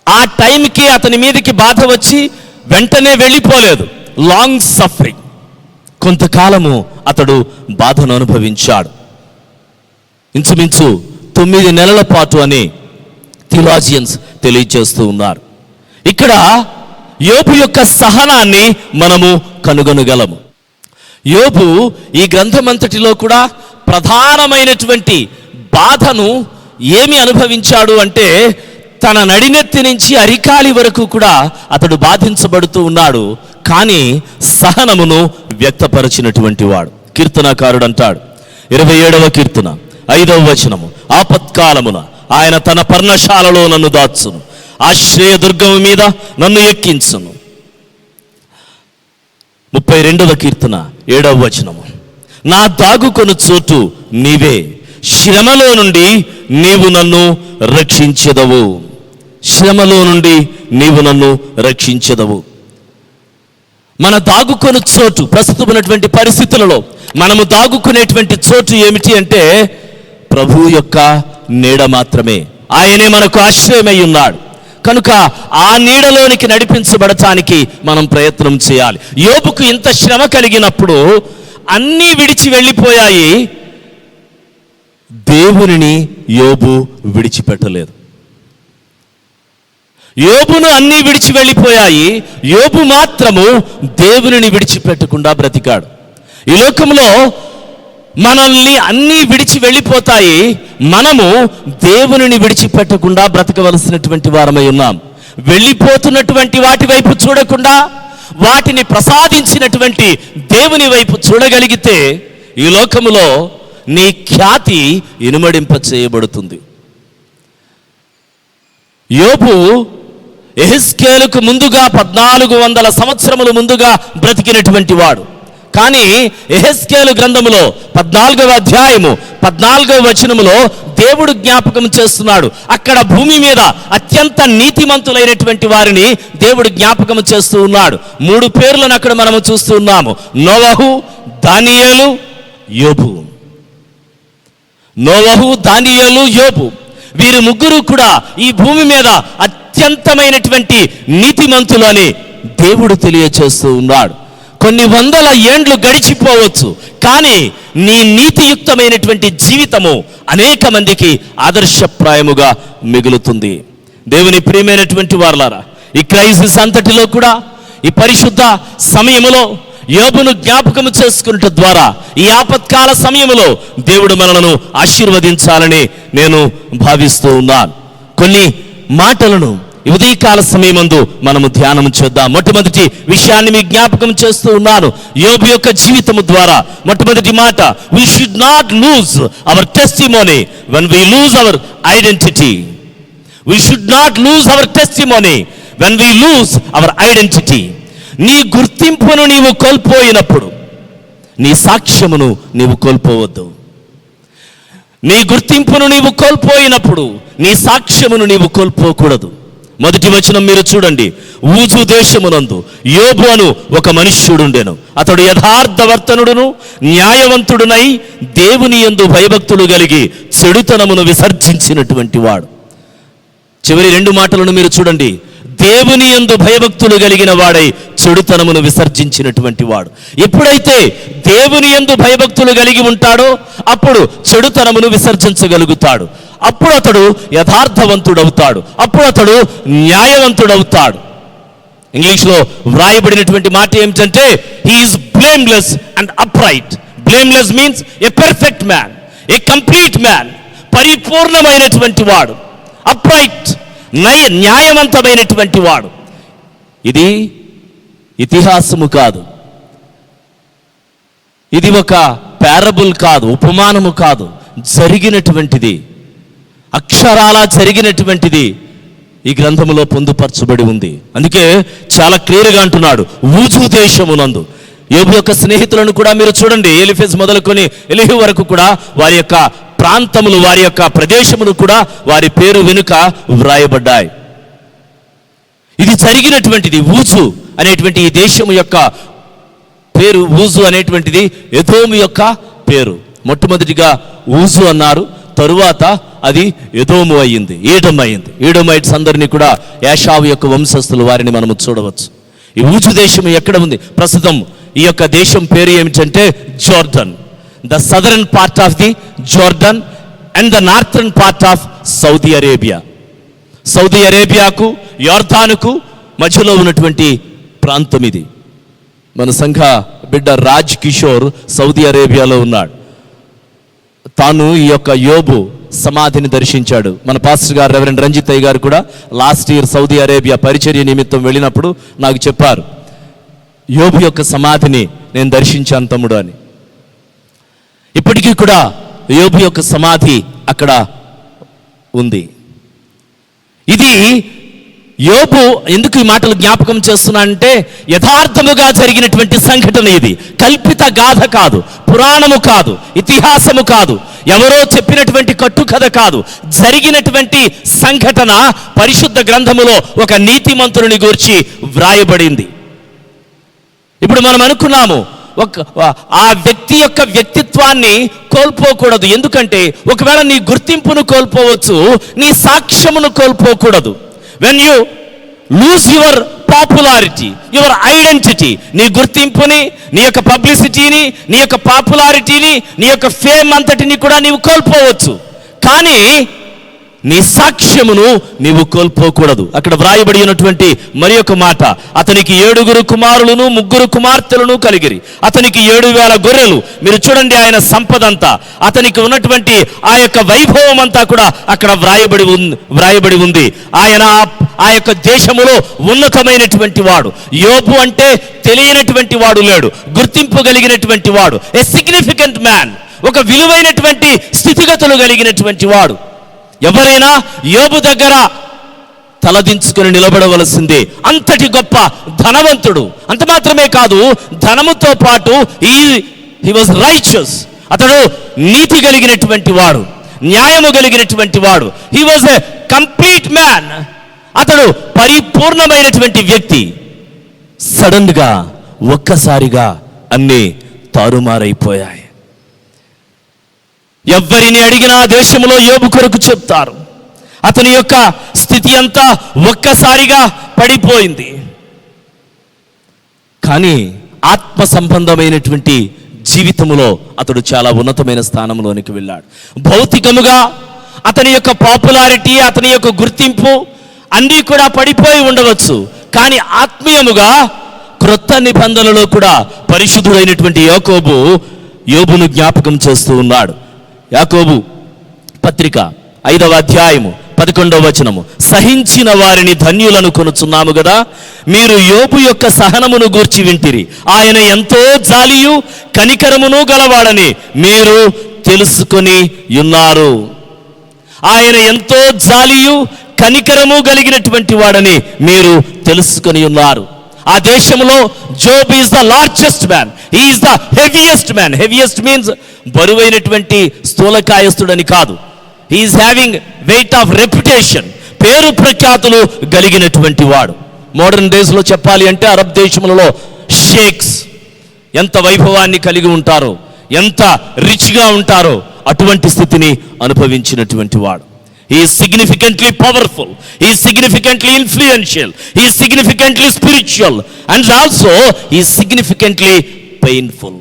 ఆ టైంకి అతని మీదకి బాధ వచ్చి వెంటనే వెళ్ళిపోలేదు. లాంగ్ సఫరింగ్, కొంతకాలము అతడు బాధను అనుభవించాడు. ఇంచుమించు 9 నెలల పాటు అని థియోలాజియన్స్ తెలియజేస్తూ ఉన్నారు. ఇక్కడ యోబు యొక్క సహనాన్ని మనము కనుగొనగలము. యోబు ఈ గ్రంథమంతటిలో కూడా ప్రధానమైనటువంటి బాధను ఏమి అనుభవించాడు అంటే, తన నడినెత్తి నుంచి అరికాలి వరకు కూడా అతడు బాధించబడుతూ ఉన్నాడు. కానీ సహనమును వ్యక్తపరిచినటువంటి వాడు. కీర్తనకారుడు అంటాడు, 27వ కీర్తన 5వ వచనము, ఆపత్కాలమున ఆయన తన పర్ణశాలలో నన్ను దాచును, ఆశ్రయదుర్గము మీద నన్ను ఎక్కించును. 32వ కీర్తన 7వ వచనము, నా దాగుకొను చోటు నీవే, శ్రమలో నుండి నీవు నన్ను రక్షించెదవు. శ్రమలో నుండి నీవు నన్ను రక్షించెదవు. మన దాగుకొను చోటు, ప్రస్తుతం ఉన్నటువంటి పరిస్థితులలో మనము దాగుకునేటువంటి చోటు ఏమిటి అంటే ప్రభు యొక్క నీడ మాత్రమే. ఆయనే మనకు ఆశ్రయమై ఉన్నాడు కనుక ఆ నీడలోనికి నడిపించబడటానికి మనం ప్రయత్నం చేయాలి. యోబుకు ఇంత శ్రమ కలిగినప్పుడు అన్నీ విడిచి వెళ్ళిపోయాయి, దేవునిని యోబు విడిచిపెట్టలేదు. యోబును అన్నీ విడిచి వెళ్ళిపోయాయి, యోబు మాత్రము దేవునిని విడిచిపెట్టకుండా బ్రతికాడు. ఈ లోకంలో మనల్ని అన్నీ విడిచి వెళ్ళిపోతాయి, మనము దేవునిని విడిచిపెట్టకుండా బ్రతకవలసినటువంటి వారమై ఉన్నాం. వెళ్ళిపోతున్నటువంటి వాటి వైపు చూడకుండా వాటిని ప్రసాదించినటువంటి దేవుని వైపు చూడగలిగితే ఈ లోకములో నీ ఖ్యాతి ఇనుమడింప చేయబడుతుంది. యోబు యెహెజ్కేలుకు ముందుగా 1400 సంవత్సరములు ముందుగా బ్రతికినటువంటి వాడు. కానీ యెహెజ్కేలు గ్రంథములో 14వ అధ్యాయము 14వ వచనములో దేవుడు జ్ఞాపకం చేస్తున్నాడు. అక్కడ భూమి మీద అత్యంత నీతిమంతులైనటువంటి వారిని దేవుడు జ్ఞాపకం చేస్తూ ఉన్నాడు. 3 పేర్లను అక్కడ మనము చూస్తూ ఉన్నాము, నోవహు, దానియేలు, యోబు. నోవహు, దానియేలు, యోబు వీరు ముగ్గురు కూడా ఈ భూమి మీద అత్యంతమైనటువంటి నీతిమంతులు అని దేవుడు తెలియచేస్తూ ఉన్నాడు. కొన్ని వందల ఏండ్లు గడిచిపోవచ్చు, కానీ నీ నీతియుక్తమైనటువంటి జీవితము అనేక మందికి ఆదర్శప్రాయముగా మిగులుతుంది. దేవుని ప్రియమైనటువంటి వారలారా, ఈ క్రైసిస్ అంతటిలో కూడా ఈ పరిశుద్ధ సమయములో యోబును జ్ఞాపకము చేసుకున్నట్టు ద్వారా ఈ ఆపత్కాల సమయంలో దేవుడు మనలను ఆశీర్వదించాలని నేను భావిస్తూ ఉన్నాను. కొన్ని మాటలను ఉదయకాల సమయమందు మనము ధ్యానం చేద్దాం. మొట్టమొదటి విషయాన్ని మీ జ్ఞాపకం చేస్తూ ఉన్నాను. యోబు యొక్క జీవితము ద్వారా మొట్టమొదటి మాట, we should not lose our testimony when we lose our identity. We should not lose our testimony when we lose our identity. నీ గుర్తింపును నీవు కోల్పోయినప్పుడు నీ సాక్ష్యమును నీవు కోల్పోవద్దు. నీ గుర్తింపును నీవు కోల్పోయినప్పుడు నీ సాక్ష్యమును నీవు కోల్పోకూడదు. మొదటి వచనం మీరు చూడండి. ఊజు దేశమునందు యోబు అను ఒక మనుష్యుడుండెను. అతడు యథార్థవర్తనుడును న్యాయవంతుడునై దేవుని యందు భయభక్తులు కలిగి చెడుతనమును విసర్జించినటువంటి వాడు. చివరి రెండు మాటలను మీరు చూడండి. దేవుని యందు భయభక్తులు కలిగిన వాడై చెడుతనమును విసర్జించినటువంటి వాడు. ఎప్పుడైతే దేవుని యందు భయభక్తులు కలిగి ఉంటాడో అప్పుడు చెడుతనమును విసర్జించగలుగుతాడు. అప్పుడు అతడు యథార్థవంతుడవుతాడు. అప్పుడు అతడు న్యాయవంతుడవుతాడు. ఇంగ్లీష్లో వ్రాయబడినటువంటి మాట ఏమిటంటే he is blameless and upright. Blameless means a perfect man, a complete man, పరిపూర్ణమైనటువంటి వాడు. అప్రైట్, న్యాయవంతమైనటువంటి వాడు. ఇది ఇతిహాసము కాదు, ఇది ఒక పారబుల్ కాదు, ఉపమానము కాదు, జరిగినటువంటిది, అక్షరాలా జరిగినటువంటిది ఈ గ్రంథములో పొందుపరచబడి ఉంది. అందుకే చాలా క్లియర్గా అంటున్నాడు, ఊజు దేశమునందు. యోబు యొక్క స్నేహితులను కూడా మీరు చూడండి. ఎలిఫెజ్ మొదలుకొని ఎలిహు వరకు కూడా వారి యొక్క ప్రాంతములు, వారి యొక్క ప్రదేశములు కూడా వారి పేరు వెనుక వ్రాయబడ్డాయి. ఇది జరిగినటువంటిది. ఊజు అనేటువంటి ఈ దేశము యొక్క పేరు, ఊజు అనేటువంటిది ఎదోము యొక్క పేరు. మొట్టమొదటిగా ఊజు అన్నారు, తరువాత అది ఎదోము అయ్యింది, ఏడమ్ అయ్యింది. ఏడోమైట్స్ అందరినీ కూడా యాషావు యొక్క వంశస్థులు, వారిని మనము చూడవచ్చు. ఈ ఊజు దేశం ఎక్కడ ఉంది? ప్రస్తుతం ఈ యొక్క దేశం పేరు ఏమిటంటే Jordan. The southern part of the Jordan and the northern part of Saudi Arabia. సౌదీ అరేబియాకు యోర్దానుకు మధ్యలో ఉన్నటువంటి ప్రాంతం ఇది. మన సంఘ బిడ్డ రాజ్ కిషోర్ సౌదీ అరేబియాలో ఉన్నాడు. తాను ఈ యొక్క యోబు సమాధిని దర్శించాడు. మన పాస్టర్ గారు రెవరెండ్ రంజిత్ గారు కూడా లాస్ట్ ఇయర్ సౌదీ అరేబియా పరిచర్య నిమిత్తం వెళ్ళినప్పుడు నాకు చెప్పారు, యోబు యొక్క సమాధిని నేను దర్శించాను తమ్ముడు అని. ఇప్పటికీ కూడా యోబు యొక్క సమాధి అక్కడ ఉంది. ఇది యోబు ఎందుకు ఈ మాటలు జ్ఞాపకం చేస్తున్నానంటే యథార్థముగా జరిగినటువంటి సంఘటన ఇది. కల్పిత గాథ కాదు, పురాణము కాదు, ఇతిహాసము కాదు, ఎవరో చెప్పినటువంటి కట్టుకథ కాదు. జరిగినటువంటి సంఘటన పరిశుద్ధ గ్రంథములో ఒక నీతిమంతుని గూర్చి వ్రాయబడింది. ఇప్పుడు మనం అనుకున్నాము, ఆ వ్యక్తి యొక్క వ్యక్తిత్వాన్ని కోల్పోకూడదు. ఎందుకంటే ఒకవేళ నీ గుర్తింపును కోల్పోవచ్చు, నీ సాక్ష్యమును కోల్పోకూడదు. When you lose your popularity, your identity, నీ గుర్తింపుని, నీ యొక్క పబ్లిసిటీని, నీ యొక్క పాపులారిటీని, నీ యొక్క ఫేమ్ అంతటిని కూడా నీవు కోల్పోవచ్చు, కానీ నీ సాక్ష్యమును నీవు కోల్పోకూడదు. అక్కడ వ్రాయబడి ఉన్నటువంటి మరి ఒక మాట, అతనికి 7 కుమారులను 3 కుమార్తెలను కలిగిరి. అతనికి 7,000 గొర్రెలు. మీరు చూడండి ఆయన సంపద అంతా, అతనికి ఉన్నటువంటి ఆ యొక్క వైభవం అంతా కూడా అక్కడ వ్రాయబడి ఉంది. ఆయన ఆ యొక్క దేశములో ఉన్నతమైనటువంటి వాడు. యోబు అంటే తెలియనటువంటి వాడు లేడు, గుర్తింపు కలిగినటువంటి వాడు, ఏ సిగ్నిఫికెంట్ మ్యాన్, ఒక విలువైనటువంటి స్థితిగతులు కలిగినటువంటి వాడు. ఎవరైనా యోబు దగ్గర తలదించుకొని నిలబడవలసిందే. అంతటి గొప్ప ధనవంతుడు. అంత మాత్రమే కాదు, ధనముతో పాటు హీ వాజ్ రైచియస్. అతడు నీతి కలిగినటువంటి వాడు, న్యాయము కలిగినటువంటి వాడు. He was a complete man. అతడు పరిపూర్ణమైనటువంటి వ్యక్తి. సడన్గా ఒక్కసారిగా అన్నీ తారుమారైపోయాయి. ఎవరిని అడిగినా ఆ దేశంలో యోబు కొరకు చెప్తారు. అతని యొక్క స్థితి అంతా ఒక్కసారిగా పడిపోయింది. కానీ ఆత్మ సంబంధమైనటువంటి జీవితంలో అతడు చాలా ఉన్నతమైన స్థానంలోనికి వెళ్ళాడు. భౌతికముగా అతని యొక్క పాపులారిటీ, అతని యొక్క గుర్తింపు అన్నీ కూడా పడిపోయి ఉండవచ్చు. కానీ ఆత్మీయముగా క్రొత్త నిబంధనలో కూడా పరిశుద్ధుడైనటువంటి యాకోబు యోబును జ్ఞాపకం చేస్తూ ఉన్నాడు. యాకోబు పత్రిక 5వ అధ్యాయము 11వ వచనము, సహించిన వారిని ధన్యులను కొనుచున్నాము కదా, మీరు యోబు యొక్క సహనమును గూర్చి వింటిరి. ఆయన ఎంతో జాలియు కనికరమును గలవాడని మీరు తెలుసుకొని ఉన్నారు. ఆయన ఎంతో జాలియు కనికరము కలిగినటువంటి వాడని మీరు తెలుసుకొని ఉన్నారు. ఆ దేశంలో Job is the largest man, he is the heaviest man. Heaviest means బరువైనటువంటి స్థూలకాయస్తుడని కాదు. He is having weight of reputation, పేరు ప్రఖ్యాతులు కలిగినటువంటి వాడు. మోడర్న్ డేస్లో చెప్పాలి అంటే అరబ్ దేశములలో షేక్స్ ఎంత వైభవాన్ని కలిగి ఉంటారో, ఎంత రిచ్గా ఉంటారో అటువంటి స్థితిని అనుభవించినటువంటి వాడు. He is significantly powerful, he is significantly influential, he is significantly spiritual, and also he is significantly painful.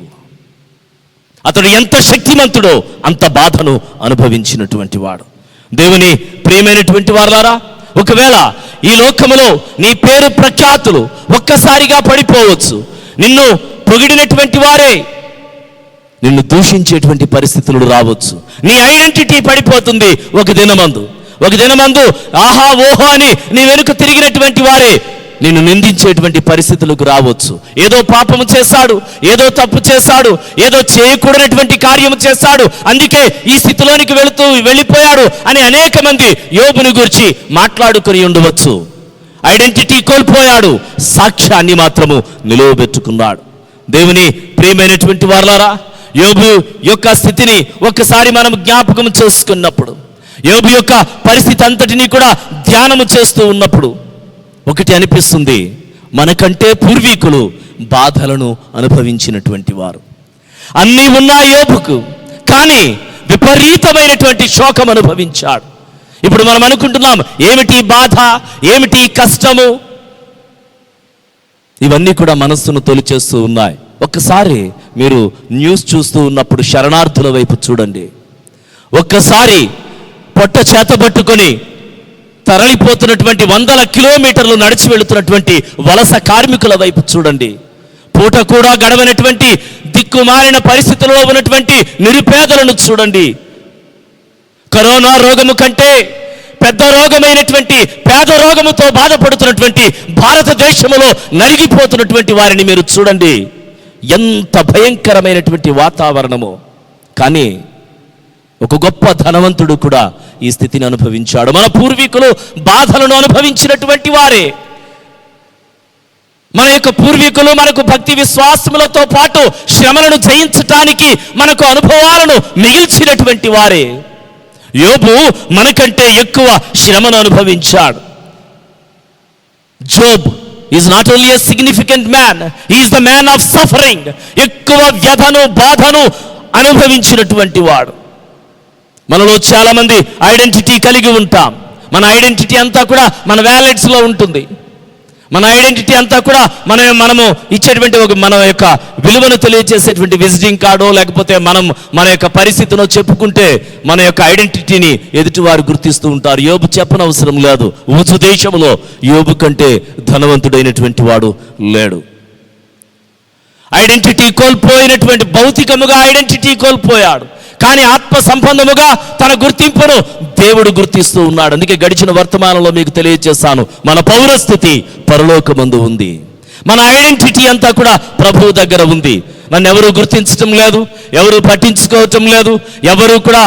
అతడు ఎంత శక్తిమంతుడో అంత బాధను అనుభవించినటువంటి వాడు. దేవుని ప్రియమైనటువంటి వారలారా, ఒకవేళ ఈ లోకములో నీ పేరు ప్రఖ్యాతులు ఒక్కసారిగా పడిపోవచ్చు. నిన్ను పొగిడినటువంటి వారే నిన్ను దూషించేటువంటి పరిస్థితులు రావచ్చు. నీ ఐడెంటిటీ పడిపోతుంది. ఒక దినమందు ఆహా ఓహో అని నీ వెనుక తిరిగినటువంటి వారే నిన్ను నిందించేటువంటి పరిస్థితులకు రావచ్చు. ఏదో పాపము చేశాడు, ఏదో తప్పు చేశాడు, ఏదో చేయకూడనటువంటి కార్యము చేశాడు, అందుకే ఈ స్థితిలోనికి వెళ్ళిపోయాడు అని అనేక మంది యోబుని గురించి మాట్లాడుకొని ఉండవచ్చు. ఐడెంటిటీ కోల్పోయాడు, సాక్ష్యాన్ని మాత్రము నిలువబెట్టుకున్నాడు. దేవుని ప్రియమైనటువంటి వారలారా, యోబు యొక్క స్థితిని ఒక్కసారి మనం జ్ఞాపకం చేసుకున్నప్పుడు, యోబు యొక్క పరిస్థితి అంతటినీ కూడా ధ్యానము చేస్తూ ఉన్నప్పుడు ఒకటి అనిపిస్తుంది, మనకంటే పూర్వీకులు బాధలను అనుభవించినటువంటి వారు. అన్నీ ఉన్నా యోబుకు, కానీ విపరీతమైనటువంటి శోకం అనుభవించాడు. ఇప్పుడు మనం అనుకుంటున్నాం, ఏమిటి బాధ, ఏమిటి కష్టము, ఇవన్నీ కూడా మనస్సును తొలిచేస్తూ ఉన్నాయి. ఒక్కసారి మీరు న్యూస్ చూస్తూ ఉన్నప్పుడు శరణార్థుల వైపు చూడండి. ఒక్కసారి పొట్ట చేతబట్టుకొని తరలిపోతున్నటువంటి 100 కిలోమీటర్లు నడిచి వెళుతున్నటువంటి వలస కార్మికుల వైపు చూడండి. పూట కూడా గడవనటువంటి దిక్కుమాలిన పరిస్థితుల్లో ఉన్నటువంటి నిరుపేదలను చూడండి. కరోనా రోగము కంటే పెద్ద రోగమైనటువంటి పేద రోగముతో బాధపడుతున్నటువంటి భారతదేశంలో నలిగిపోతున్నటువంటి వారిని మీరు చూడండి. ఎంత భయంకరమైనటువంటి వాతావరణమో. కానీ ఒక గొప్ప ధనవంతుడు కూడా ఈ స్థితిని అనుభవించాడు. మన పూర్వీకులు బాధలను అనుభవించినటువంటి వారే. మన యొక్క పూర్వీకులు మనకు భక్తి విశ్వాసములతో పాటు శ్రమలను జయించటానికి మనకు అనుభవాలను మిగిల్చినటువంటి వారే. యోబు మనకంటే ఎక్కువ శ్రమను అనుభవించాడు. Job is not only a significant man, he is the man of suffering. ఎక్కువ వ్యధను బాధను అనుభవించినటువంటి వాడు. మనలో చాలా మంది ఐడెంటిటీ కలిగి ఉంటాం. మన ఐడెంటిటీ అంతా కూడా మన వ్యాలెట్స్లో ఉంటుంది. మన ఐడెంటిటీ అంతా కూడా మనము ఇచ్చేటువంటి మన యొక్క విలువను తెలియజేసేటువంటి విజిటింగ్ కార్డో, లేకపోతే మన యొక్క పరిస్థితినో చెప్పుకుంటే మన యొక్క ఐడెంటిటీని ఎదుటివారు గుర్తిస్తూ ఉంటారు. యోబు చెప్పనవసరం లేదు, ఊజు దేశంలో యోబు కంటే ధనవంతుడైనటువంటి వాడు లేడు. ఐడెంటిటీ కోల్పోయినటువంటి, భౌతికముగా ఐడెంటిటీ కోల్పోయాడు, కానీ ఆత్మ సంబంధముగా తన గుర్తింపును దేవుడు గుర్తిస్తూ ఉన్నాడు. అందుకే గడిచిన వర్తమానంలో మీకు తెలియజేస్తాను, మన పౌరస్థితి పరలోకమందు ఉంది. మన ఐడెంటిటీ అంతా కూడా ప్రభువు దగ్గర ఉంది. నన్ను ఎవరు గుర్తించటం లేదు, ఎవరు పట్టించుకోవటం లేదు, ఎవరు కూడా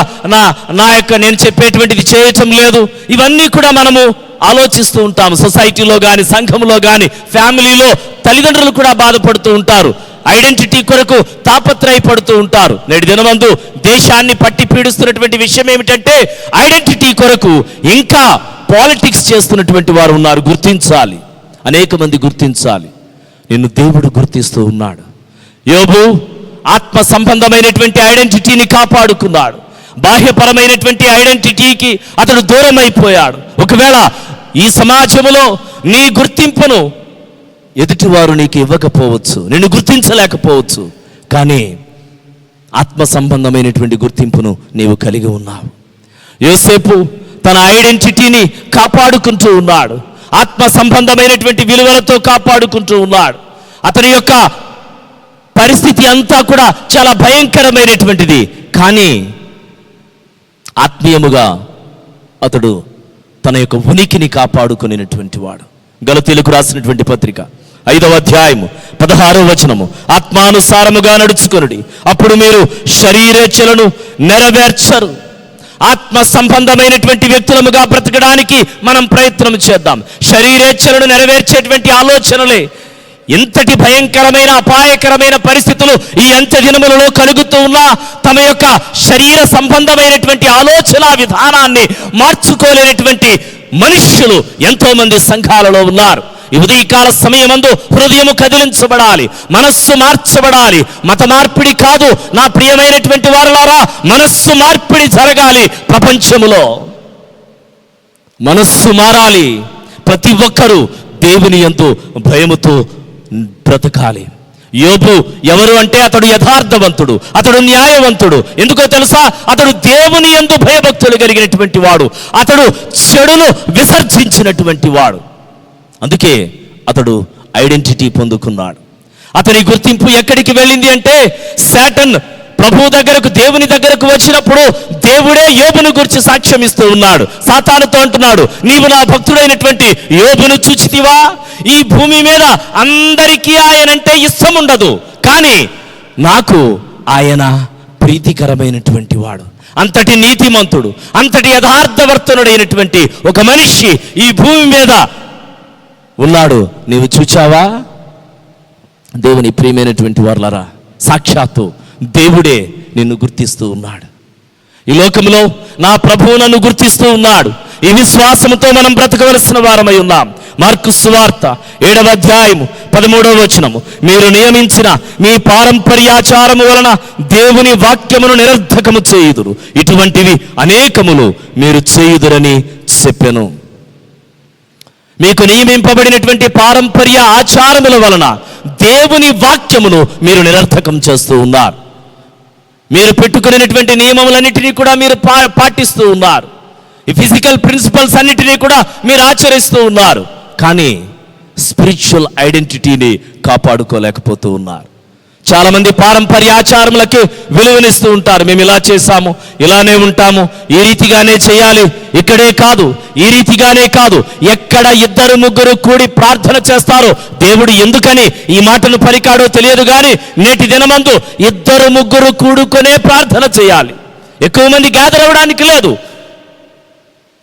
నా యొక్క నేను చెప్పేటువంటిది చేయటం లేదు. ఇవన్నీ కూడా మనము ఆలోచిస్తూ ఉంటాము. సొసైటీలో కానీ, సంఘంలో కానీ, ఫ్యామిలీలో తల్లిదండ్రులు కూడా బాధపడుతూ ఉంటారు. ఐడెంటిటీ కొరకు తాపత్రయపడుతూ ఉంటారు. నేటి దినమందు దేశాన్ని పట్టి పీడిస్తున్నటువంటి విషయం ఏమిటంటే, ఐడెంటిటీ కొరకు ఇంకా పాలిటిక్స్ చేస్తున్నటువంటి వారు ఉన్నారు. గుర్తించాలి, అనేక మంది గుర్తించాలి. నిన్ను దేవుడు గుర్తిస్తూ ఉన్నాడు. యోబు ఆత్మ సంబంధమైనటువంటి ఐడెంటిటీని కాపాడుకున్నాడు. బాహ్యపరమైనటువంటి ఐడెంటిటీకి అతడు దూరం అయిపోయాడు. ఒకవేళ ఈ సమాజంలో నీ గుర్తింపును ఎదుటివారు నీకు ఇవ్వకపోవచ్చు, నిన్ను గుర్తించలేకపోవచ్చు, కానీ ఆత్మ సంబంధమైనటువంటి గుర్తింపును నీవు కలిగి ఉన్నావు. యోసేపు తన ఐడెంటిటీని కాపాడుకుంటూ ఉన్నాడు, ఆత్మ సంబంధమైనటువంటి విలువలతో కాపాడుకుంటూ ఉన్నాడు. అతని యొక్క పరిస్థితి అంతా కూడా చాలా భయంకరమైనటువంటిది, కానీ ఆత్మీయముగా అతడు తన యొక్క ఉనికిని కాపాడుకునేటువంటి వాడు. గలతీలకు రాసినటువంటి పత్రిక 5వ అధ్యాయము 16వ వచనము, ఆత్మానుసారముగా నడుచుకొనుడి, అప్పుడు మీరు శరీరేచ్ఛలను నెరవేర్చరు. ఆత్మ సంబంధమైనటువంటి వ్యక్తులముగా బ్రతకడానికి మనం ప్రయత్నం చేద్దాం. శరీరేచ్ఛలను నెరవేర్చేటువంటి ఆలోచనలే ఎంతటి భయంకరమైన అపాయకరమైన పరిస్థితులు ఈ అంత్య దినములలో కలుగుతూ ఉన్నా తమ యొక్క శరీర సంబంధమైనటువంటి ఆలోచన విధానాన్ని మార్చుకోలేనటువంటి మనుష్యులు ఎంతో మంది సంఘాలలో ఉన్నారు. ఈ ఉదయకాల సమయమందు హృదయము కదిలించబడాలి, మనస్సు మార్చబడాలి. మత మార్పిడి కాదు నా ప్రియమైనటువంటి వారులారా, మనస్సు మార్పిడి జరగాలి. ప్రపంచములో మనస్సు మారాలి. ప్రతి ఒక్కరూ దేవుని యందు భయముతో బ్రతకాలి. యోబు ఎవరు అంటే అతడు యథార్థవంతుడు, అతడు న్యాయవంతుడు. ఎందుకో తెలుసా? అతడు దేవుని యందు భయభక్తులు కలిగినటువంటి వాడు, అతడు చెడును విసర్జించినటువంటి వాడు. అందుకే అతడు ఐడెంటిటీ పొందుకున్నాడు. అతని గుర్తింపు ఎక్కడికి వెళ్ళింది అంటే, శాటన్ ప్రభు దగ్గరకు, దేవుని దగ్గరకు వచ్చినప్పుడు దేవుడే యోబును గురించి సాక్ష్యం ఇస్తూ ఉన్నాడు. సాతానుతో అంటున్నాడు, నీవు నా భక్తుడైనటువంటి యోబును చూచితివా? ఈ భూమి మీద అందరికీ ఆయనంటే ఇష్టం ఉండదు, కానీ నాకు ఆయన ప్రీతికరమైనటువంటి వాడు. అంతటి నీతిమంతుడు, అంతటి యథార్థవర్తనుడైనటువంటి ఒక మనిషి ఈ భూమి మీద ఉన్నాడు. నీవు చూచావా? దేవుని ప్రియమైనటువంటి వారలారా, సాక్షాత్తు దేవుడే నిన్ను గుర్తిస్తూ ఉన్నాడు. ఈ లోకంలో నా ప్రభువు నన్ను గుర్తిస్తూ ఉన్నాడు. ఈ విశ్వాసముతో మనం బ్రతకవలసిన వారమై ఉన్నాం. మార్కు సువార్త 7వ అధ్యాయము 13వ వచనము, మీరు నియమించిన మీ పారంపర్యాచారము వలన దేవుని వాక్యమును నిరర్ధకము చేయుదురు, ఇటువంటివి అనేకములు మీరు చేయుదురని చెప్పెను. మీకు నియమింపబడినటువంటి పారంపర్య ఆచారముల వలన దేవుని వాక్యమును మీరు నిరర్థకం చేస్తూ ఉన్నారు. మీరు పెట్టుకునేటువంటి నియమములన్నిటినీ కూడా మీరు పాటిస్తూ ఉన్నారు. ఈ ఫిజికల్ ప్రిన్సిపల్స్ అన్నిటినీ కూడా మీరు ఆచరిస్తూ ఉన్నారు, కానీ స్పిరిచువల్ ఐడెంటిటీని కాపాడుకోలేకపోతూ ఉన్నారు. చాలామంది పారంపర్య ఆచారములకి విలువనిస్తూ ఉంటారు. మేము ఇలా చేశాము, ఇలానే ఉంటాము, ఈ రీతిగానే చేయాలి, ఇక్కడే కాదు, ఈ రీతిగానే కాదు. ఎక్కడ 2-3 కూడి ప్రార్థన చేస్తారో దేవుడు ఎందుకని ఈ మాటను పలికాడో తెలియదు, కానీ నేటి దినమందు 2-3 కూడుకొనే ప్రార్థన చేయాలి. ఎక్కువ మంది గ్యాదర్ అవ్వడానికి లేదు.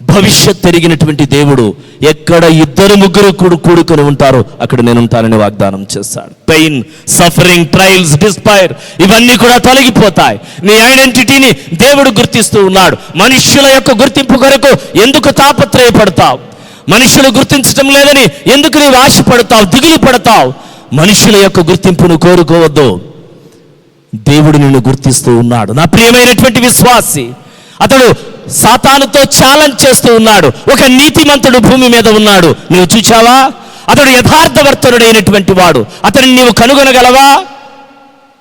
భవిష్యత్ తిరిగినటువంటి దేవుడు ఎక్కడ 2-3 కూడుకొని ఉంటారో అక్కడ నేను ఉంటానని వాగ్దానం చేస్తాడు. పెయిన్, సఫరింగ్, ట్రయల్స్, డిస్పైర్ ఇవన్నీ కూడా తొలగిపోతాయి. నీ ఐడెంటిటీని దేవుడు గుర్తిస్తూ ఉన్నాడు. మనుష్యుల యొక్క గుర్తింపు కొరకు ఎందుకు తాపత్రయపడతావు? మనుషులు గుర్తించడం లేదని ఎందుకు నీవు ఆశపడతావు, దిగులు పడతావు? మనుషుల యొక్క గుర్తింపును కోరుకోవద్దు. దేవుడు నిన్ను గుర్తిస్తూ ఉన్నాడు. నా ప్రియమైనటువంటి విశ్వాసి, అతడు సాతానుతో ఛాలెంజ్ చేస్తూ ఉన్నాడు. ఒక నీతిమంతుడు భూమి మీద ఉన్నాడు, నీవు చూచావా? అతడు యథార్థవర్తనుడైనటువంటి వాడు, అతన్ని నీవు కనుగొనగలవా?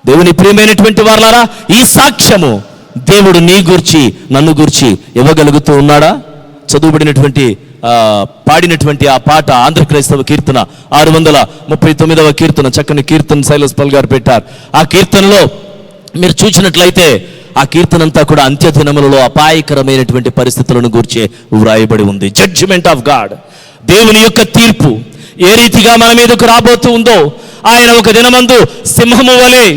దేవుని ప్రియమైనటువంటి వారలారా, ఈ సాక్ష్యము దేవుడు నీ గూర్చి, నన్ను గూర్చి ఇవ్వగలుగుతూ ఉన్నాడా? చదువుబడినటువంటి పాడినటువంటి ఆ పాట ఆంధ్ర క్రైస్తవ కీర్తన 639వ కీర్తన, చక్కని కీర్తన సైలస్ పల్ గారు పెట్టారు. ఆ కీర్తనలో మీరు చూసినట్లయితే ఆ కీర్తన అంతా కూడా అంత్య దినములలో అపాయకరమైనటువంటి పరిస్థితులను గూర్చి వ్రాయబడి ఉంది. జడ్జిమెంట్ ఆఫ్ గాడ్, దేవుని యొక్క తీర్పు ఏ రీతిగా మన మీదకు రాబోతూ ఉందో. ఆయన ఒక దినమందు సింహము వలె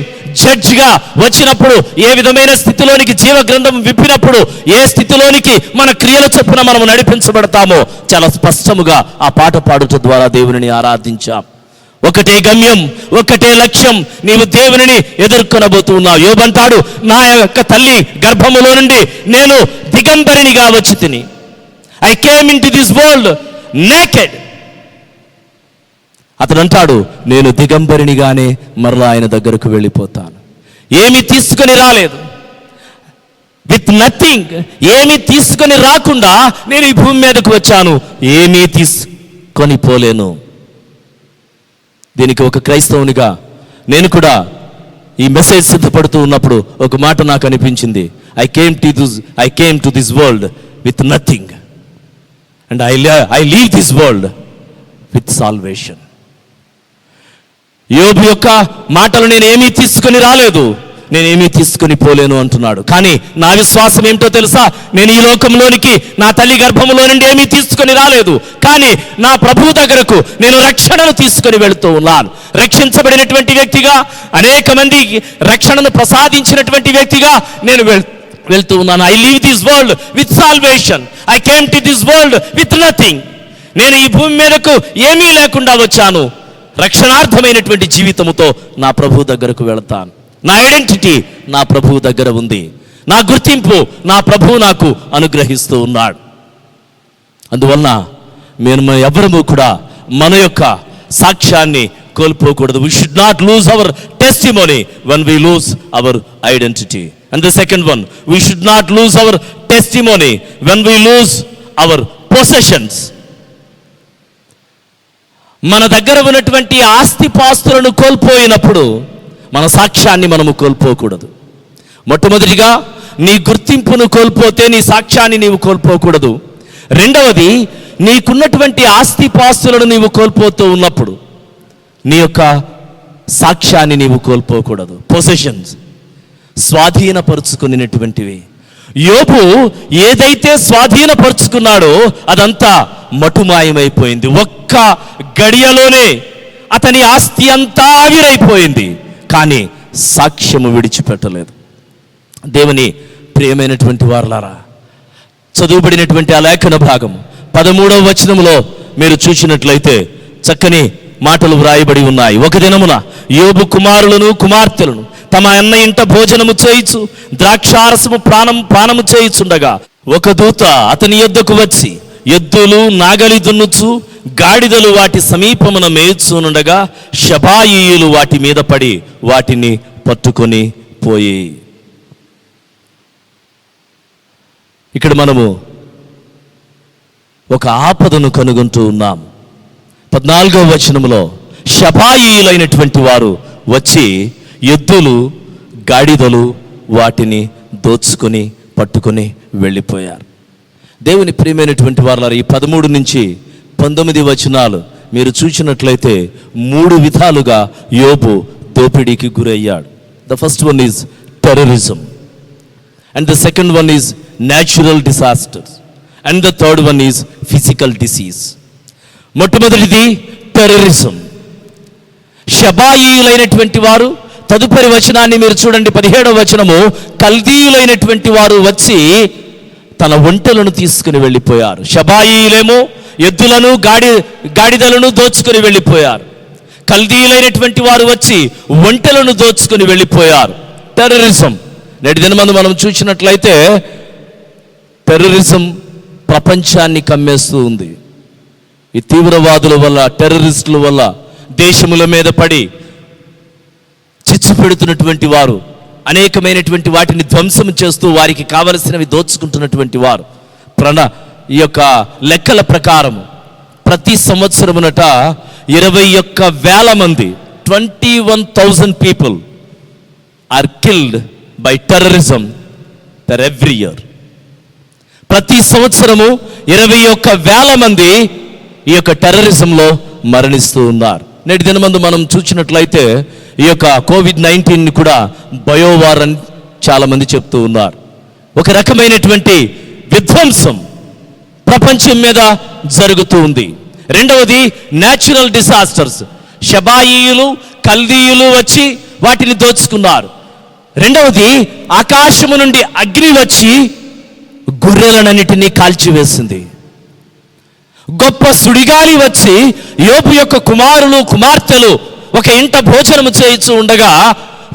జడ్జిగా వచ్చినప్పుడు ఏ విధమైన స్థితిలోనికి, జీవ గ్రంథం విప్పినప్పుడు ఏ స్థితిలోనికి మన క్రియల చొప్పున మనము నడిపించబడతామో చాలా స్పష్టముగా ఆ పాట పాడుట ద్వారా దేవునిని ఆరాధించాం. ఒకటే గమ్యం, ఒకటే లక్ష్యం. నీవు దేవునిని ఎదుర్కొనబోతూ ఉన్నావు. యోబంటాడు, నా యొక్క తల్లి గర్భములో నుండి నేను దిగంబరినిగా వచ్చి తిని, I came in to this world naked. అతడు అంటాడు, నేను దిగంబరినిగానే మరలా ఆయన దగ్గరకు వెళ్ళిపోతాను. ఏమి తీసుకుని రాలేదు. విత్ నథింగ్, ఏమీ తీసుకొని రాకుండా నేను ఈ భూమి మీదకు వచ్చాను, ఏమీ తీసుకొని పోలేను. దీనికి ఒక క్రైస్తవునిగా నేను కూడా ఈ మెసేజ్ సిద్ధపడుతూ ఉన్నప్పుడు ఒక మాట నాకు అనిపించింది. I came to this world with nothing and I leave this world with salvation. యోబు యొక్క మాటలు నేను ఏమీ తీసుకొని రాలేదు, నేనేమీ తీసుకొని పోలేను అంటున్నాడు. కానీ నా విశ్వాసం ఏమిటో తెలుసా? నేను ఈ లోకంలోనికి నా తల్లి గర్భంలో నుండి ఏమీ తీసుకొని రాలేదు, కానీ నా ప్రభువు దగ్గరకు నేను రక్షణను తీసుకొని వెళుతూ ఉన్నాను. రక్షించబడినటువంటి వ్యక్తిగా, అనేక మందికి రక్షణను ప్రసాదించినటువంటి వ్యక్తిగా నేను వెళ్తూ ఉన్నాను. I leave this world with salvation, I came to this world with nothing. నేను ఈ భూమి మీదకు ఏమీ లేకుండా వచ్చాను, రక్షణార్థమైనటువంటి జీవితముతో నా ప్రభువు దగ్గరకు వెళతాను. నా ఐడెంటిటీ నా ప్రభువు దగ్గర ఉంది, నా గుర్తింపు నా ప్రభువు నాకు అనుగ్రహిస్తూ ఉన్నాడు. అందువలన మేము ఎవరము కూడా మన యొక్క సాక్ష్యాన్ని కోల్పోకూడదు. We should not lose our testimony when we lose our identity. And the second one, we should not lose our testimony when we lose our possessions. మన దగ్గర ఉన్నటువంటి ఆస్తిపాస్తులను కోల్పోయినప్పుడు మన సాక్ష్యాన్ని మనము కోల్పోకూడదు. మొట్టమొదటిగా నీ గుర్తింపును కోల్పోతే నీ సాక్ష్యాన్ని నీవు కోల్పోకూడదు. రెండవది, నీకున్నటువంటి ఆస్తిపాస్తులను నీవు కోల్పోతూ ఉన్నప్పుడు నీ యొక్క సాక్ష్యాన్ని నీవు కోల్పోకూడదు. పొసెషన్స్, స్వాధీనపరుచుకునేటువంటివి. యోబు ఏదైతే స్వాధీనపరుచుకున్నాడో అదంతా మటుమాయమైపోయింది. ఒక్క గడియలోనే అతని ఆస్తి అంతా ఆవిరైపోయింది, కానీ సాక్ష్యము విడిచిపెట్టలేదు. దేవుని ప్రియమైనటువంటి వారలారా, చదువుబడినటువంటి ఆ లేఖన భాగం 13వ వచనములో మీరు చూసినట్లయితే చక్కని మాటలు వ్రాయబడి ఉన్నాయి. ఒక దినమున యోబు కుమారులను కుమార్తెలను తమ అన్న ఇంట భోజనము చేయుచు ద్రాక్షారసము పానము చేయుచుండగా ఒక దూత అతని యొద్దకు వచ్చి ఎద్దులు నాగలి దున్నుచు గాడిదలు వాటి సమీపమున మేయుచునుండగా షబాయీయులు వాటి మీద పడి వాటిని పట్టుకొని పోయి. ఇక్కడ మనము ఒక ఆపదను కనుగొంటూ ఉన్నాం. 14వ వచనములో షబాయీయులైనటువంటి వారు వచ్చి ఎద్దులు గాడిదలు వాటిని దోచుకొని పట్టుకొని వెళ్ళిపోయారు. దేవుని ప్రియమైనటువంటి వారు, ఈ 13 నుంచి 19 వచనాలు మీరు చూసినట్లయితే 3 విధాలుగా యోబు దోపిడీకి గురయ్యాడు. The first one is terrorism, and the second one is natural disasters, and the third one is physical disease. మొట్టమొదటిది టెర్రరిజం. షబాయీయులైనటువంటి వారు, తదుపరి వచనాన్ని మీరు చూడండి, 17వ వచనము, కల్దీయులైనటువంటి వారు వచ్చి తన ఒంటెలను తీసుకుని వెళ్ళిపోయారు. షబాయీయులేమో ఎద్దులను గాడిదలను దోచుకొని వెళ్ళిపోయారు. కల్దీయులైనటువంటి వారు వచ్చి ఒంటెలను దోచుకొని వెళ్ళిపోయారు. టెర్రరిజం. నేటి దినమందు మనం చూసినట్లయితే టెర్రరిజం ప్రపంచాన్ని కమ్మేస్తూ ఉంది. ఈ తీవ్రవాదుల వల్ల, టెర్రరిస్టుల వల్ల దేశముల మీద పడి చిచ్చు పెడుతున్నటువంటి వారు, అనేకమైనటువంటి వాటిని ధ్వంసం చేస్తూ వారికి కావలసినవి దోచుకుంటున్నటువంటి వారు. ఈ యొక్క లెక్కల ప్రకారం ప్రతి సంవత్సరమునట 21,000 మంది 21,000 people are killed by terrorism per every year. ప్రతి సంవత్సరము 21,000 మంది ఈ యొక్క టెర్రరిజంలో మరణిస్తూ ఉన్నారు. నేటి దినమందు మనం చూసినట్లయితే ఈ యొక్క COVID-19 కూడా బయోవార్ అని చాలామంది చెప్తూ ఉన్నారు. ఒక రకమైనటువంటి విధ్వంసం ప్రపంచం మీద జరుగుతూ ఉంది. రెండవది న్యాచురల్ డిసాస్టర్స్. షబాయీయులు కల్దీయులు వచ్చి వాటిని దోచుకున్నారు. రెండవది ఆకాశము నుండి అగ్ని వచ్చి గొర్రెలనన్నిటినీ కాల్చివేసింది. గొప్ప సుడిగాలి వచ్చి యోబు యొక్క కుమారులు కుమార్తెలు ఒక ఇంట భోజనము చేయించు ఉండగా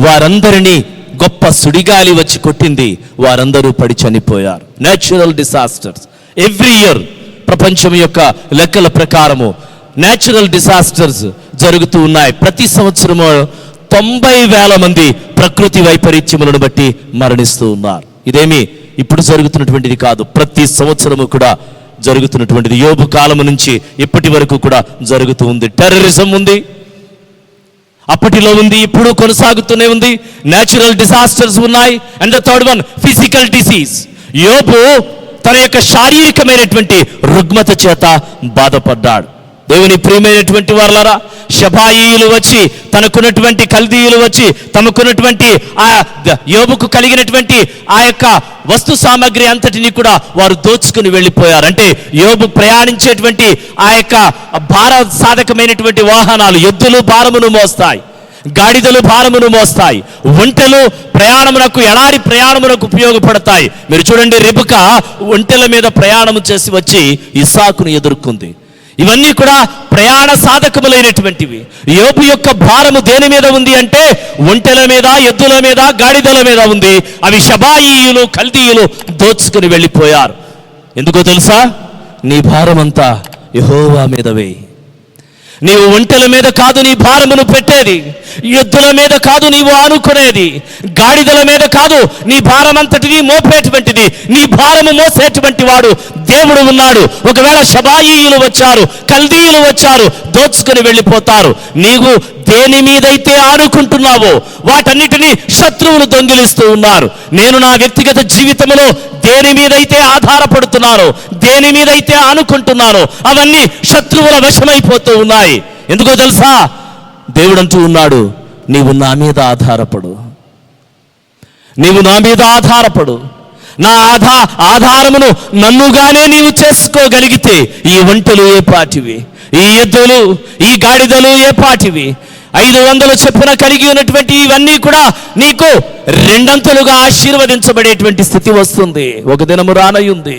వారందరినీ గొప్ప సుడిగాలి వచ్చి కొట్టింది. వారందరూ పడి చనిపోయారు. న్యాచురల్ డిసాస్టర్స్ ఎవ్రీ ఇయర్ ప్రపంచం యొక్క లెక్కల ప్రకారము న్యాచురల్ డిసాస్టర్స్ జరుగుతూ ఉన్నాయి. ప్రతి సంవత్సరము 90,000 మంది ప్రకృతి వైపరీత్యములను బట్టి మరణిస్తూ ఉన్నారు. ఇదేమి ఇప్పుడు జరుగుతున్నటువంటిది కాదు, ప్రతి సంవత్సరము కూడా జరుగుతున్నటువంటిది. యోబు కాలం నుంచి ఇప్పటి వరకు కూడా జరుగుతూ ఉంది. టెర్రరిజం ఉంది, అప్పటిలో ఉంది, ఇప్పుడు కొనసాగుతూనే ఉంది. న్యాచురల్ డిజాస్టర్స్ ఉన్నాయి. And the third one, physical disease. యోబు తన యొక్క శారీరకమైనటువంటి రుగ్మత చేత బాధపడ్డాడు. దేవుని ప్రియమైనటువంటి వారలారా, షబాయీయులు వచ్చి, తనకున్నటువంటి కల్దీయులు వచ్చి, తమకున్నటువంటి ఆ యోబుకు కలిగినటువంటి ఆ యొక్క వస్తు సామాగ్రి అంతటిని కూడా వారు దోచుకుని వెళ్ళిపోయారు. అంటే యోబు ప్రయాణించేటువంటి ఆ యొక్క భార సాధకమైనటువంటి వాహనాలు, ఎద్దులు భారమును మోస్తాయి, గాడిదలు భారమును మోస్తాయి, ఒంటెలు ప్రయాణమునకు, ఎడారి ప్రయాణమునకు ఉపయోగపడతాయి. మీరు చూడండి, రెబెకా ఒంటెల మీద ప్రయాణము చేసి వచ్చి ఇస్సాకును ఎదుర్కొంది. ఇవన్నీ కూడా ప్రయాణ సాధకములైనటువంటివి. యోబు యొక్క భారము దేని మీద ఉంది అంటే ఒంటెల మీద, ఎద్దుల మీద, గాడిదల మీద ఉంది. అవి షబాయీయులు, కల్దీయులు దోచుకుని వెళ్ళిపోయారు. ఎందుకో తెలుసా? నీ భారమంతా యెహోవా మీద వేయి. నీవు ఒంటెల మీద కాదు నీ భారమును పెట్టేది, ఎద్దుల మీద కాదు నీవు ఆనుకునేది, గాడిదల మీద కాదు నీ భారమంతటిది మోపేటువంటిది. నీ భారము మోసేటువంటి వాడు దేవుడు ఉన్నాడు. ఒకవేళ షబాయీయులు వచ్చారు, కల్దీయులు వచ్చారు, దోచుకుని వెళ్ళిపోతారు. నీవు దేని మీదైతే ఆనుకుంటున్నావో వాటన్నిటినీ శత్రువులు దొంగిలిస్తూ ఉన్నారు. నేను నా వ్యక్తిగత జీవితంలో దేని మీదైతే ఆధారపడుతున్నానో, దేని మీదైతే ఆనుకుంటున్నానో అవన్నీ శత్రువుల వశమైపోతూ ఉన్నాయి. ఎందుకో తెలుసా? దేవుడు అంటూ ఉన్నాడు, నీవు నా మీద ఆధారపడు, నీవు నా మీద ఆధారపడు. నా ఆధారమును నన్నుగానే నీవు చేసుకోగలిగితే ఈ ఒంటెలు ఏ పాటివి, ఈ ఎద్దులు, ఈ గాడిదలు ఏ పాటివి? 500 చొప్పున కలిగి ఉన్నటువంటి ఇవన్నీ కూడా నీకు రెండంతలుగా ఆశీర్వదించబడేటువంటి స్థితి వస్తుంది. ఒక దినము రానయ్యుంది,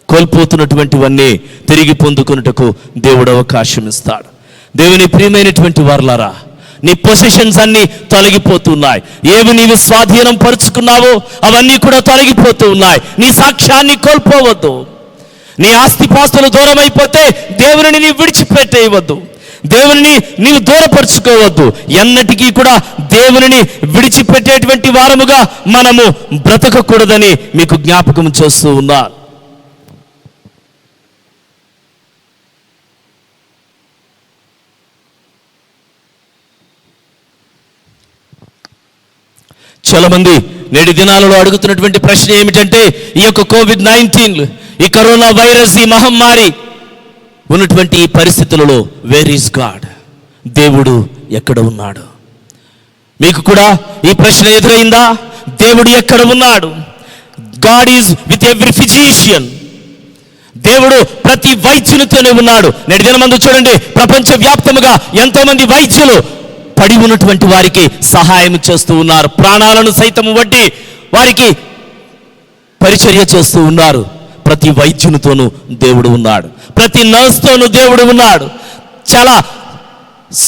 కోల్పోతున్నటువంటివన్నీ తిరిగి పొందుకున్నటకు దేవుడు అవకాశం ఇస్తాడు. దేవుని ప్రియమైనటువంటి వారలారా, నీ పొజిషన్స్ అన్నీ తొలగిపోతున్నాయి. ఏవి నీవు స్వాధీనం పరుచుకున్నావో అవన్నీ కూడా తొలగిపోతూ ఉన్నాయి. నీ సాక్ష్యాన్ని కోల్పోవద్దు. నీ ఆస్తిపాస్తులు దూరం అయిపోతే దేవుని నీవు విడిచిపెట్టేయవద్దు, దేవుని నీవు దూరపరుచుకోవద్దు. ఎన్నటికీ కూడా దేవుని విడిచిపెట్టేటువంటి వారముగా మనము బ్రతకకూడదని మీకు జ్ఞాపకం చేస్తూ ఉన్నా. చాలా మంది నేటి దినాలలో అడుగుతున్నటువంటి ప్రశ్న ఏమిటంటే, ఈ యొక్క కోవిడ్-19, ఈ కరోనా వైరస్, ఈ మహమ్మారి ఉన్నటువంటి ఈ పరిస్థితులలో వేర్ ఈజ్ గాడ్? దేవుడు ఎక్కడ ఉన్నాడు? మీకు కూడా ఈ ప్రశ్న ఎదురైందా? దేవుడు ఎక్కడ ఉన్నాడు? God is with every physician. దేవుడు ప్రతి వైద్యునితోనే ఉన్నాడు. నేటి దినమందు చూడండి, ప్రపంచ వ్యాప్తముగా ఎంతో మంది వైద్యులు పడి ఉన్నటువంటి వారికి సహాయం చేస్తూ ఉన్నారు. ప్రాణాలను సైతం వడ్డి వారికి పరిచర్య చేస్తూ ఉన్నారు. ప్రతి వైద్యునితోనూ దేవుడు ఉన్నాడు, ప్రతి నర్స్తోనూ దేవుడు ఉన్నాడు. చాలా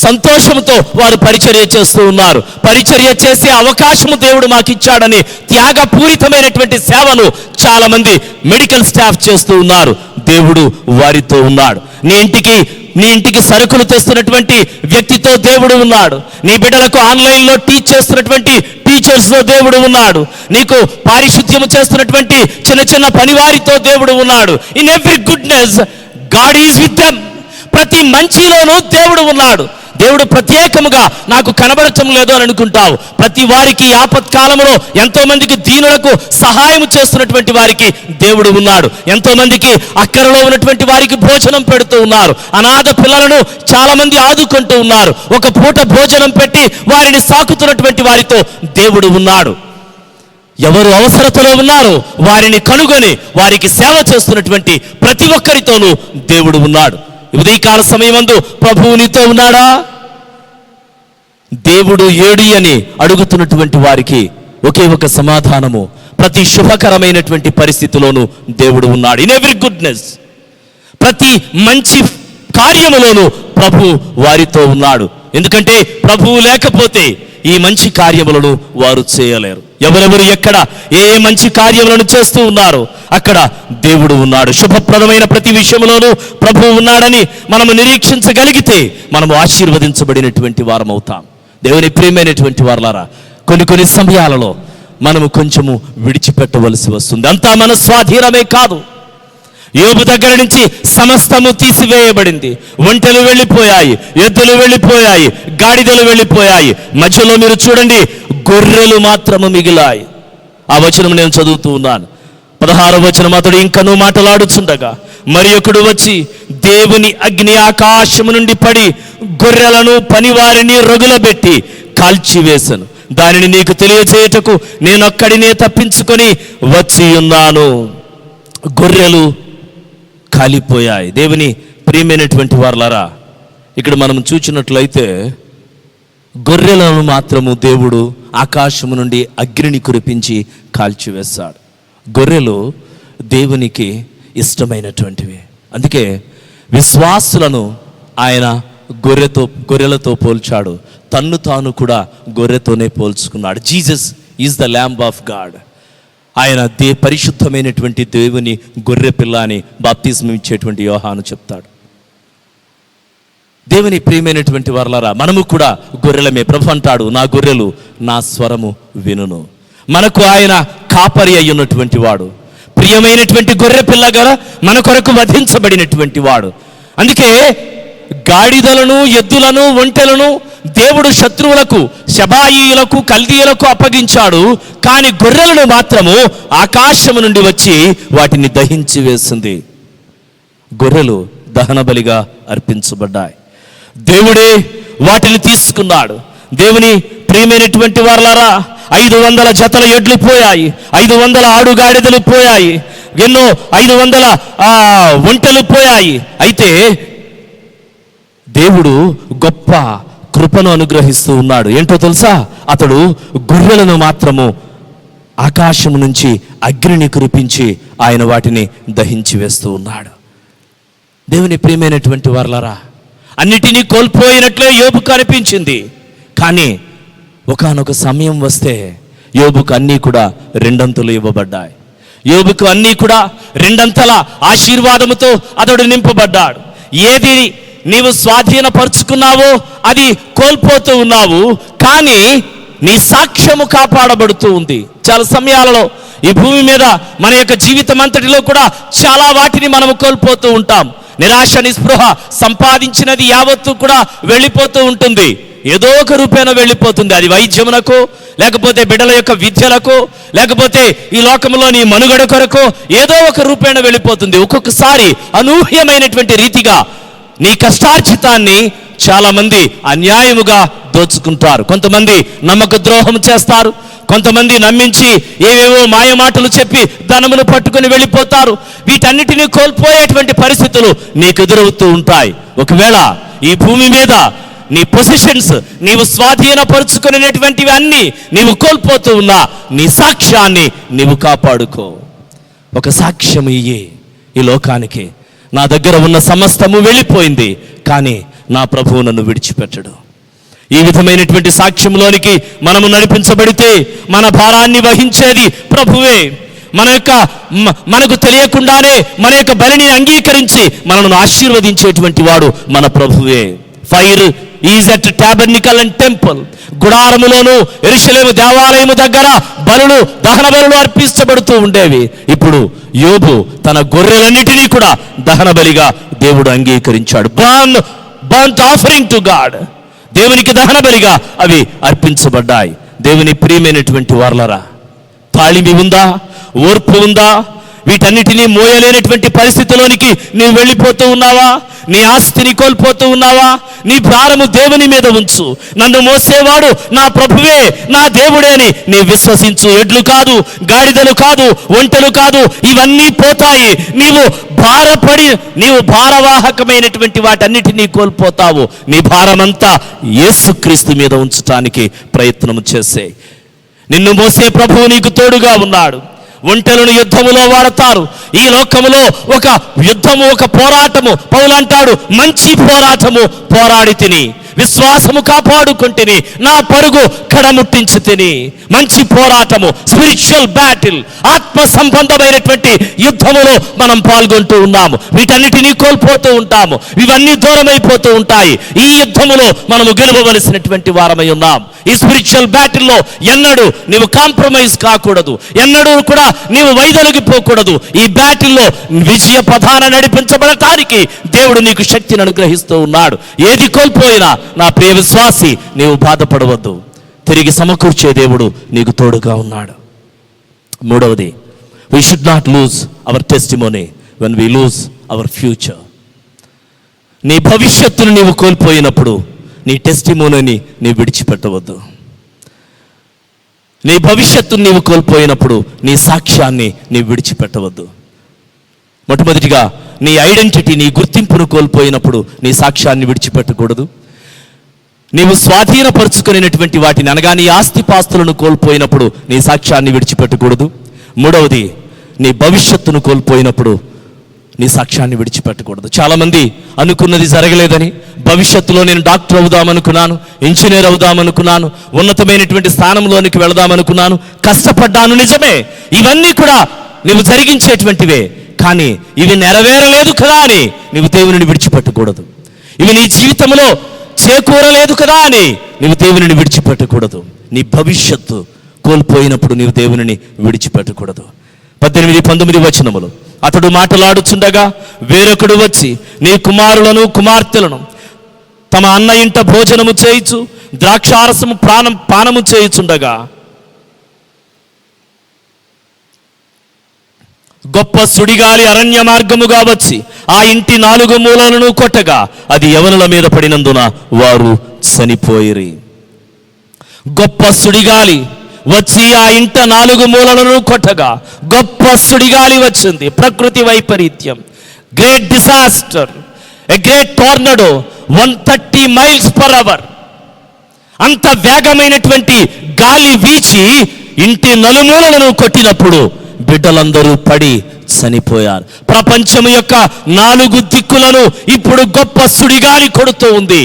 సంతోషంతో వారు పరిచర్య చేస్తూ ఉన్నారు. పరిచర్య చేసే అవకాశము దేవుడు మాకు ఇచ్చాడని త్యాగపూరితమైనటువంటి సేవను చాలా మంది మెడికల్ స్టాఫ్ చేస్తూ ఉన్నారు. దేవుడు వారితో ఉన్నాడు. నీ ఇంటికి సరుకులు తెస్తున్నటువంటి వ్యక్తితో దేవుడు ఉన్నాడు. నీ బిడ్డలకు ఆన్లైన్లో టీచ్ చేస్తున్నటువంటి టీచర్స్తో దేవుడు ఉన్నాడు. నీకు పారిశుద్ధ్యము చేస్తున్నటువంటి చిన్న చిన్న పనివారితో దేవుడు ఉన్నాడు. In every goodness God is with them. ప్రతి మంచిలోనూ దేవుడు ఉన్నాడు. దేవుడు ప్రత్యేకముగా నాకు కనబడటం లేదు అని అనుకుంటావు. ప్రతి వారికి ఆపత్కాలంలో ఎంతో మందికి, దీనులకు సహాయం చేస్తున్నటువంటి వారికి దేవుడు ఉన్నాడు. ఎంతో మందికి అక్కరలో ఉన్నటువంటి వారికి భోజనం పెడుతూ ఉన్నారు. అనాథ పిల్లలను చాలా మంది ఆదుకుంటూ ఉన్నారు. ఒక పూట భోజనం పెట్టి వారిని సాకుతున్నటువంటి వారితో దేవుడు ఉన్నాడు. ఎవరు అవసరతలో ఉన్నారో వారిని కనుగొని వారికి సేవ చేస్తున్నటువంటి ప్రతి ఒక్కరితోనూ దేవుడు ఉన్నాడు. ఉదయకాల సమయమందు ప్రభువు నీతో ఉన్నాడా? దేవుడు ఏడి అని అడుగుతున్నటువంటి వారికి ఒకే ఒక సమాధానము, ప్రతి శుభకరమైనటువంటి పరిస్థితిలోనూ దేవుడు ఉన్నాడు. ఇన్ ఎవ్రీ గుడ్నెస్, ప్రతి మంచి కార్యములోనూ ప్రభు వారితో ఉన్నాడు. ఎందుకంటే ప్రభువు లేకపోతే ఈ మంచి కార్యములను వారు చేయలేరు. ఎవరెవరు ఎక్కడ ఏ మంచి కార్యములను చేస్తూ ఉన్నారో అక్కడ దేవుడు ఉన్నాడు. శుభప్రదమైన ప్రతి విషయంలోనూ ప్రభువు ఉన్నాడని మనము నిరీక్షించగలిగితే మనము ఆశీర్వదించబడినటువంటి వారం అవుతాం. దేవుని ప్రియమైనటువంటి వారలారా, కొన్ని సమయాలలో మనము కొంచెము విడిచిపెట్టవలసి వస్తుంది. అంతా మన స్వాధీనమే కాదు. యోబు దగ్గర నుంచి సమస్తము తీసివేయబడింది. ఒంటెలు వెళ్ళిపోయాయి, ఎద్దులు వెళ్ళిపోయాయి, గాడిదలు వెళ్ళిపోయాయి. మధ్యలో మీరు చూడండి, గొర్రెలు మాత్రము మిగిలాయి. ఆ వచనం నేను చదువుతూ ఉన్నాను. 16వ వచనం, అతడు ఇంకనూ మాటలాడుచుండగా మరి ఒకడు వచ్చి దేవుని అగ్ని ఆకాశము నుండి పడి గొర్రెలను పనివారిని రగులబెట్టి కాల్చివేశను. దానిని నీకు తెలియచేయటకు నేనొక్కడినే తప్పించుకొని వచ్చి ఉన్నాను. గొర్రెలు కాలిపోయాయి. దేవుని ప్రియమైనటువంటి వారలారా, ఇక్కడ మనం చూచినట్లయితే గొర్రెలను మాత్రము దేవుడు ఆకాశము నుండి అగ్నిని కురిపించి కాల్చివేశాడు. గొర్రెలు దేవునికి ఇష్టమైనటువంటివి. అందుకే విశ్వాసులను ఆయన గొర్రెలతో పోల్చాడు. తన్ను తాను కూడా గొర్రెతోనే పోల్చుకున్నాడు. Jesus is the lamb of God. ఆయన పరిశుద్ధమైనటువంటి దేవుని గొర్రె పిల్ల అని బాప్తిస్మం ఇచ్చేటువంటి యోహాను చెప్తాడు. దేవుని ప్రియమైనటువంటి వారలారా, మనము కూడా గొర్రెలమే. ప్రభు అంటాడు, నా గొర్రెలు నా స్వరము వినును. మనకు ఆయన కాపరి అయ్యున్నటువంటి వాడు, ప్రియమైనటువంటి గొర్రె పిల్లగా మన కొరకు వధించబడినటువంటి వాడు. అందుకే గాడిదలను, ఎద్దులను, ఒంటెలను దేవుడు శత్రువులకు, శబాయిలకు, కల్దీయులకు అప్పగించాడు. కానీ గొర్రెలను మాత్రము ఆకాశము నుండి వచ్చి వాటిని దహించి వేసింది. గొర్రెలు దహన బలిగా అర్పించబడ్డాయి. దేవుడే వాటిని తీసుకున్నాడు. దేవుని ప్రియమైనటువంటి వారలారా, 500 జతల ఎడ్లు పోయాయి, 500 ఆడుగాడిదలు పోయాయి, ఎన్నో 500 ఒంటెలు పోయాయి. అయితే దేవుడు గొప్ప కృపను అనుగ్రహిస్తూ ఉన్నాడు. ఏంటో తెలుసా? అతడు గొర్రెలను మాత్రము ఆకాశం నుంచి అగ్నిని కురిపించి ఆయన వాటిని దహించి వేస్తూ ఉన్నాడు. దేవుని ప్రియమైనటువంటి వారలారా, అన్నిటినీ కోల్పోయినట్లే యోబుకు అనిపించింది. కానీ ఒకానొక సమయం వస్తే యోబుకు అన్నీ కూడా రెండంతలు ఇవ్వబడ్డాయి. యోబుకు అన్నీ కూడా రెండంతల ఆశీర్వాదముతో అతడు నింపబడ్డాడు. ఏది నీవు స్వాధీనపరుచుకున్నావో అది కోల్పోతూ ఉన్నావు, కానీ నీ సాక్ష్యము కాపాడబడుతూ ఉంది. చాలా సమయాలలో ఈ భూమి మీద మన యొక్క జీవితం అంతటిలో కూడా చాలా వాటిని మనము కోల్పోతూ ఉంటాం. నిరాశ, నిస్పృహ, సంపాదించినది యావత్తు కూడా వెళ్ళిపోతూ ఉంటుంది. ఏదో ఒక రూపేణ వెళ్ళిపోతుంది. అది వైద్యమునకు, లేకపోతే బిడ్డల యొక్క విద్యలకు, లేకపోతే ఈ లోకంలోని మనుగడ కొరకు ఏదో ఒక రూపేణ వెళ్ళిపోతుంది. ఒక్కొక్కసారి అనూహ్యమైనటువంటి రీతిగా నీ కష్టార్జితాన్ని చాలా మంది అన్యాయముగా దోచుకుంటారు. కొంతమంది నమ్మక ద్రోహం చేస్తారు, కొంతమంది నమ్మించి ఏవేవో మాయమాటలు చెప్పి ధనమును పట్టుకొని వెళ్ళిపోతారు. వీటన్నిటినీ కోల్పోయేటువంటి పరిస్థితులు నీకు ఎదురవుతూ ఉంటాయి. ఒకవేళ ఈ భూమి మీద నీ పొజిషన్స్ నీవు స్వాధీనపరుచుకునేటువంటివి అన్నీ నీవు కోల్పోతూ ఉన్నా నీ సాక్ష్యాన్ని నీవు కాపాడుకో. ఒక సాక్ష్యం ఇయ్యి ఈ లోకానికి, నా దగ్గర ఉన్న సమస్తము వెళ్ళిపోయింది, కానీ నా ప్రభువు నన్ను విడిచిపెట్టడు. ఈ విధమైనటువంటి సాక్ష్యంలోనికి మనము నడిపించబడితే మన భారాన్ని వహించేది ప్రభువే. మనకు తెలియకుండానే మన యొక్క బలిని అంగీకరించి మనల్ని ఆశీర్వదించేటువంటి వాడు మన ప్రభువే. Fire is at tabernacle and temple. గుడారములోను యెరూషలేము దేవాలయము దగ్గర బలులు, దహన బలులు అర్పించబడుతూ ఉండేవి. ఇప్పుడు యోబు తన గొర్రెలన్నిటినీ కూడా దహన బలిగా దేవుడు అంగీకరించాడు. Burnt offering to God. దేవునికి దహన బలిగా అవి అర్పించబడ్డాయి. దేవుని ప్రియమైనటువంటి వారలారా, తాళిమి ఉందా, ఓర్పు ఉందా? వీటన్నిటినీ మోయలేనటువంటి పరిస్థితిలోనికి నీవు వెళ్ళిపోతూ ఉన్నావా? నీ ఆస్తిని కోల్పోతూ ఉన్నావా? నీ భారము దేవుని మీద ఉంచు. నన్ను మోసేవాడు నా ప్రభువే, నా దేవుడే అని నీ విశ్వసించు. ఎడ్లు కాదు, గాడిదలు కాదు, ఒంటెలు కాదు, ఇవన్నీ పోతాయి. నీవు భారవాహకమైనటువంటి వాటన్నిటినీ కోల్పోతావు. నీ భారమంతా యేసుక్రీస్తు మీద ఉంచటానికి ప్రయత్నం చేసే. నిన్ను మోసే ప్రభువు నీకు తోడుగా ఉన్నాడు. ఒంటెలను యుద్ధములో వాడతారు. ఈ లోకములో ఒక యుద్ధము, ఒక పోరాటము. పౌలు అంటాడు, మంచి పోరాటము పోరాడి తిని విశ్వాసము కాపాడుకుంటుని, నా పరుగు కడముట్టించుతిని. మంచి పోరాటము, స్పిరిచువల్ బ్యాటిల్, ఆత్మ సంబంధమైనటువంటి యుద్ధములో మనం పాల్గొంటూ ఉన్నాము. వీటన్నిటినీ కోల్పోతూ ఉంటాము, ఇవన్నీ దూరమైపోతూ ఉంటాయి. ఈ యుద్ధములో మనము గెలవవలసినటువంటి వారమై ఉన్నాం. ఈ స్పిరిచువల్ బ్యాటిల్లో ఎన్నడూ నీవు కాంప్రమైజ్ కాకూడదు, ఎన్నడూ కూడా నీవు వైదొలిగిపోకూడదు. ఈ బ్యాటిల్లో విజయ పథాన నడిపించబడటానికి దేవుడు నీకు శక్తిని అనుగ్రహిస్తూ ఉన్నాడు. ఏది కోల్పోయినా నా ప్రియ విశ్వాసి నీవు బాధపడవద్దు, తిరిగి సమకూర్చే దేవుడు నీకు తోడుగా ఉన్నాడు. మూడవది, we should not lose our testimony when we lose our future. నీ భవిష్యత్తును నీవు కోల్పోయినప్పుడు నీ టెస్టిమోనీని నీవు విడిచిపెట్టవద్దు. నీ భవిష్యత్తును నీవు కోల్పోయినప్పుడు నీ సాక్ష్యాన్ని నీవు విడిచిపెట్టవద్దు. మొట్టమొదటిగా నీ ఐడెంటిటీ, నీ గుర్తింపును కోల్పోయినప్పుడు నీ సాక్ష్యాన్ని విడిచిపెట్టకూడదు. నీవు స్వాధీనపరుచుకునేటువంటి వాటిని అనగా నీ ఆస్తిపాస్తులను కోల్పోయినప్పుడు నీ సాక్ష్యాన్ని విడిచిపెట్టకూడదు. మూడవది, నీ భవిష్యత్తును కోల్పోయినప్పుడు నీ సాక్ష్యాన్ని విడిచిపెట్టకూడదు. చాలామంది అనుకున్నది జరగలేదని, భవిష్యత్తులో నేను డాక్టర్ అవుదామనుకున్నాను, ఇంజనీర్ అవుదామనుకున్నాను, ఉన్నతమైనటువంటి స్థానంలోనికి వెళదామనుకున్నాను, కష్టపడ్డాను, నిజమే, ఇవన్నీ కూడా నువ్వు జరిగించేటువంటివే. కానీ ఇవి నెరవేరలేదు కదా అని నీవు దేవునిని విడిచిపెట్టకూడదు. ఇవి నీ జీవితంలో చేకూరలేదు కదా అని నీవు దేవునిని విడిచిపెట్టకూడదు. నీ భవిష్యత్తు కోల్పోయినప్పుడు నీవు దేవునిని విడిచిపెట్టకూడదు. 18-19 వచనములు, అతడు మాటలాడుచుండగా వేరొకడు వచ్చి నీ కుమారులను కుమార్తెలను తమ అన్న ఇంట భోజనము చేయుచు ద్రాక్షారసము పానము చేయుచుండగా గొప్ప సుడిగాలి అరణ్య మార్గముగా వచ్చి ఆ ఇంటి 4 మూలలను కొట్టగా అది యవనుల మీద పడినందున వారు చనిపోయిరి. గొప్ప సుడిగాలి వచ్చి ఆ ఇంట 4 మూలలను కొట్టగా గొప్ప సుడిగాలి వచ్చింది. ప్రకృతి వైపరీత్యం, great disaster, a great tornado, 130 miles per hour. అంత వేగమైనటువంటి గాలి వీచి ఇంటి నలుమూలలను కొట్టినప్పుడు బిడ్డలందరూ పడి చనిపోయారు. ప్రపంచం యొక్క 4 దిక్కులను ఇప్పుడు గొప్ప సుడిగాలి కొడుతూ ఉంది.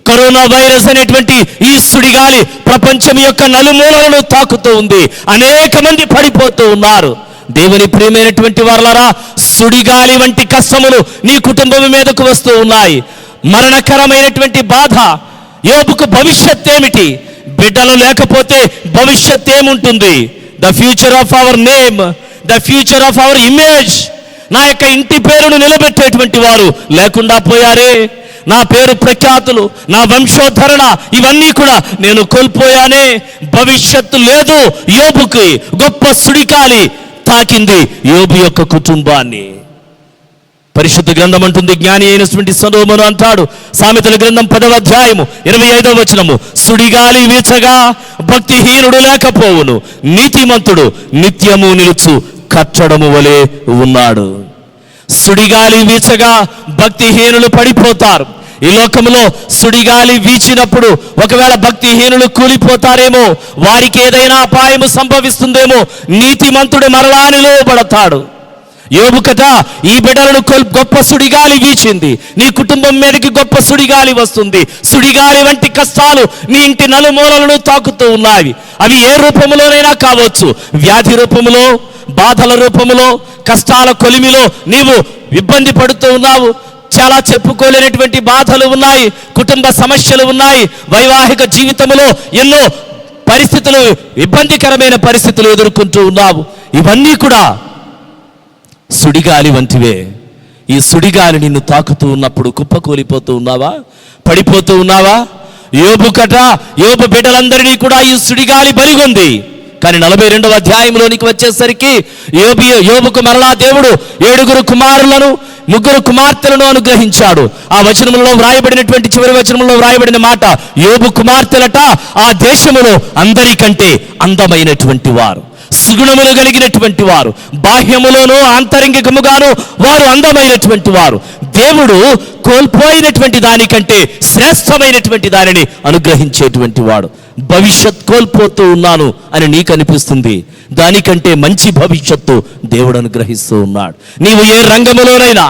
కరోనా వైరస్ అనేటువంటి ఈ సుడిగాలి ప్రపంచం యొక్క నలుమూలలను తాకుతూ ఉంది. అనేక మంది పడిపోతూ ఉన్నారు. దేవుని ప్రియమైనటువంటి వారలారా, సుడిగాలి వంటి కష్టములు నీ కుటుంబం మీదకు వస్తూ ఉన్నాయి. మరణకరమైనటువంటి బాధ. యోబుకు భవిష్యత్ ఏమిటి? బిడ్డలు లేకపోతే భవిష్యత్ ఏముంటుంది? The future of our name, the future of our image, నా యొక్క ఇంటి పేరును నిలబెట్టేటువంటి వారు లేకుండా పోయారే. నా పేరు ప్రఖ్యాతులు, నా వంశోద్ధరణ, ఇవన్నీ కూడా నేను కోల్పోయానే. భవిష్యత్తు లేదు. యోబుకి గొప్ప సుడిగాలి తాకింది యోబు యొక్క కుటుంబాన్ని. పరిశుద్ధ గ్రంథం అంటుంది, జ్ఞాని అయినటువంటి సొలొమోను అంటాడు, సామెతల గ్రంథం 10వ అధ్యాయము 25వ వచనము, సుడిగాలి వీచగా భక్తిహీనుడు లేకపోవును, నీతిమంతుడు నిత్యము నిలుచు కట్టడము వలె ఉన్నాడు. సుడిగాలి వీచగా భక్తిహీనులు పడిపోతారు. ఈ లోకంలో సుడిగాలి వీచినప్పుడు ఒకవేళ భక్తిహీనులు కూలిపోతారేమో, వారికి ఏదైనా అపాయము సంభవిస్తుందేమో, నీతిమంతుడు మరలా నిలువబడతాడు. యోబు కథ, ఈ బిడ్డలను గొప్ప సుడిగాలి వీచింది, నీ కుటుంబం మీదకి గొప్ప సుడిగాలి వస్తుంది. సుడిగాలి వంటి కష్టాలు నీ ఇంటి నలుమూలలను తాకుతూ ఉన్నాయి. అవి ఏ రూపంలోనైనా కావచ్చు. వ్యాధి రూపంలో, బాధల రూపంలో, కష్టాల కొలిమిలో నీవు ఇబ్బంది పడుతూ ఉన్నావు. చాలా చెప్పుకోలేనటువంటి బాధలు ఉన్నాయి, కుటుంబ సమస్యలు ఉన్నాయి, వైవాహిక జీవితంలో ఎన్నో పరిస్థితులు, ఇబ్బందికరమైన పరిస్థితులు ఎదుర్కొంటూ ఉన్నావు. ఇవన్నీ కూడా సుడిగాలి వంటివే. ఈ సుడిగాలి నిన్ను తాకుతూ ఉన్నప్పుడు కుప్పకూలిపోతూ ఉన్నావా? పడిపోతూ ఉన్నావా? యోబు కథ, యోబు బిడ్డలందరినీ కూడా ఈ సుడిగాలి బలిగొంది. కానీ 42వ అధ్యాయంలోనికి వచ్చేసరికి యోబుకు మరలా దేవుడు 7 కుమారులను 3 కుమార్తెలను అనుగ్రహించాడు. ఆ వచనంలో వ్రాయబడినటువంటి చివరి వచనంలో వ్రాయబడిన మాట, యోబు కుమార్తెలట ఆ దేశములో అందరికంటే అందమైనటువంటి వారు, సుగుణములు కలిగినటువంటి వారు, బాహ్యములోనూ ఆంతరంగికముగాను వారు అందమైనటువంటి వారు. దేవుడు కోల్పోయినటువంటి దానికంటే శ్రేష్టమైనటువంటి దానిని అనుగ్రహించేటువంటి వాడు. భవిష్యత్ కోల్పోతూ ఉన్నాను అని నీకు అనిపిస్తుంది. దానికంటే మంచి భవిష్యత్తు దేవుడు అనుగ్రహిస్తూ ఉన్నాడు. నీవు ఏ రంగములోనైనా,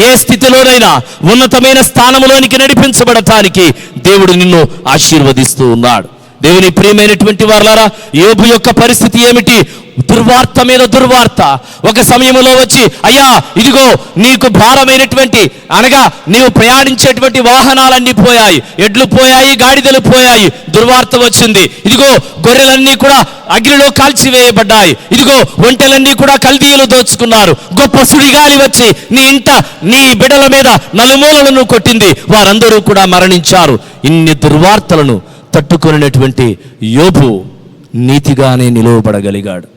ఏ స్థితిలోనైనా ఉన్నతమైన స్థానంలోనికి నడిపించబడటానికి దేవుడు నిన్ను ఆశీర్వదిస్తూ ఉన్నాడు. దేవుని ప్రియమైనటువంటి వారలారా, యోబు యొక్క పరిస్థితి ఏమిటి? దుర్వార్త మీద దుర్వార్త. ఒక సమయంలో వచ్చి, అయ్యా ఇదిగో నీకు భారమైనటువంటి, అనగా నీవు ప్రయాణించేటువంటి వాహనాలన్నీ పోయాయి, ఎడ్లు పోయాయి, గాడిదలు పోయాయి. దుర్వార్త వచ్చింది, ఇదిగో గొర్రెలన్నీ కూడా అగ్నిలో కాల్చివేయబడ్డాయి, ఇదిగో ఒంటెలన్నీ కూడా కల్దీయులు దోచుకున్నారు. గొప్ప సుడిగాలి వచ్చి నీ ఇంట, నీ బిడ్డల మీద నలుమూలలను కొట్టింది, వారందరూ కూడా మరణించారు. ఇన్ని దుర్వార్తలను తట్టుకొనినటువంటి యోబు నీతిగానే నిలువబడగలిగాడు.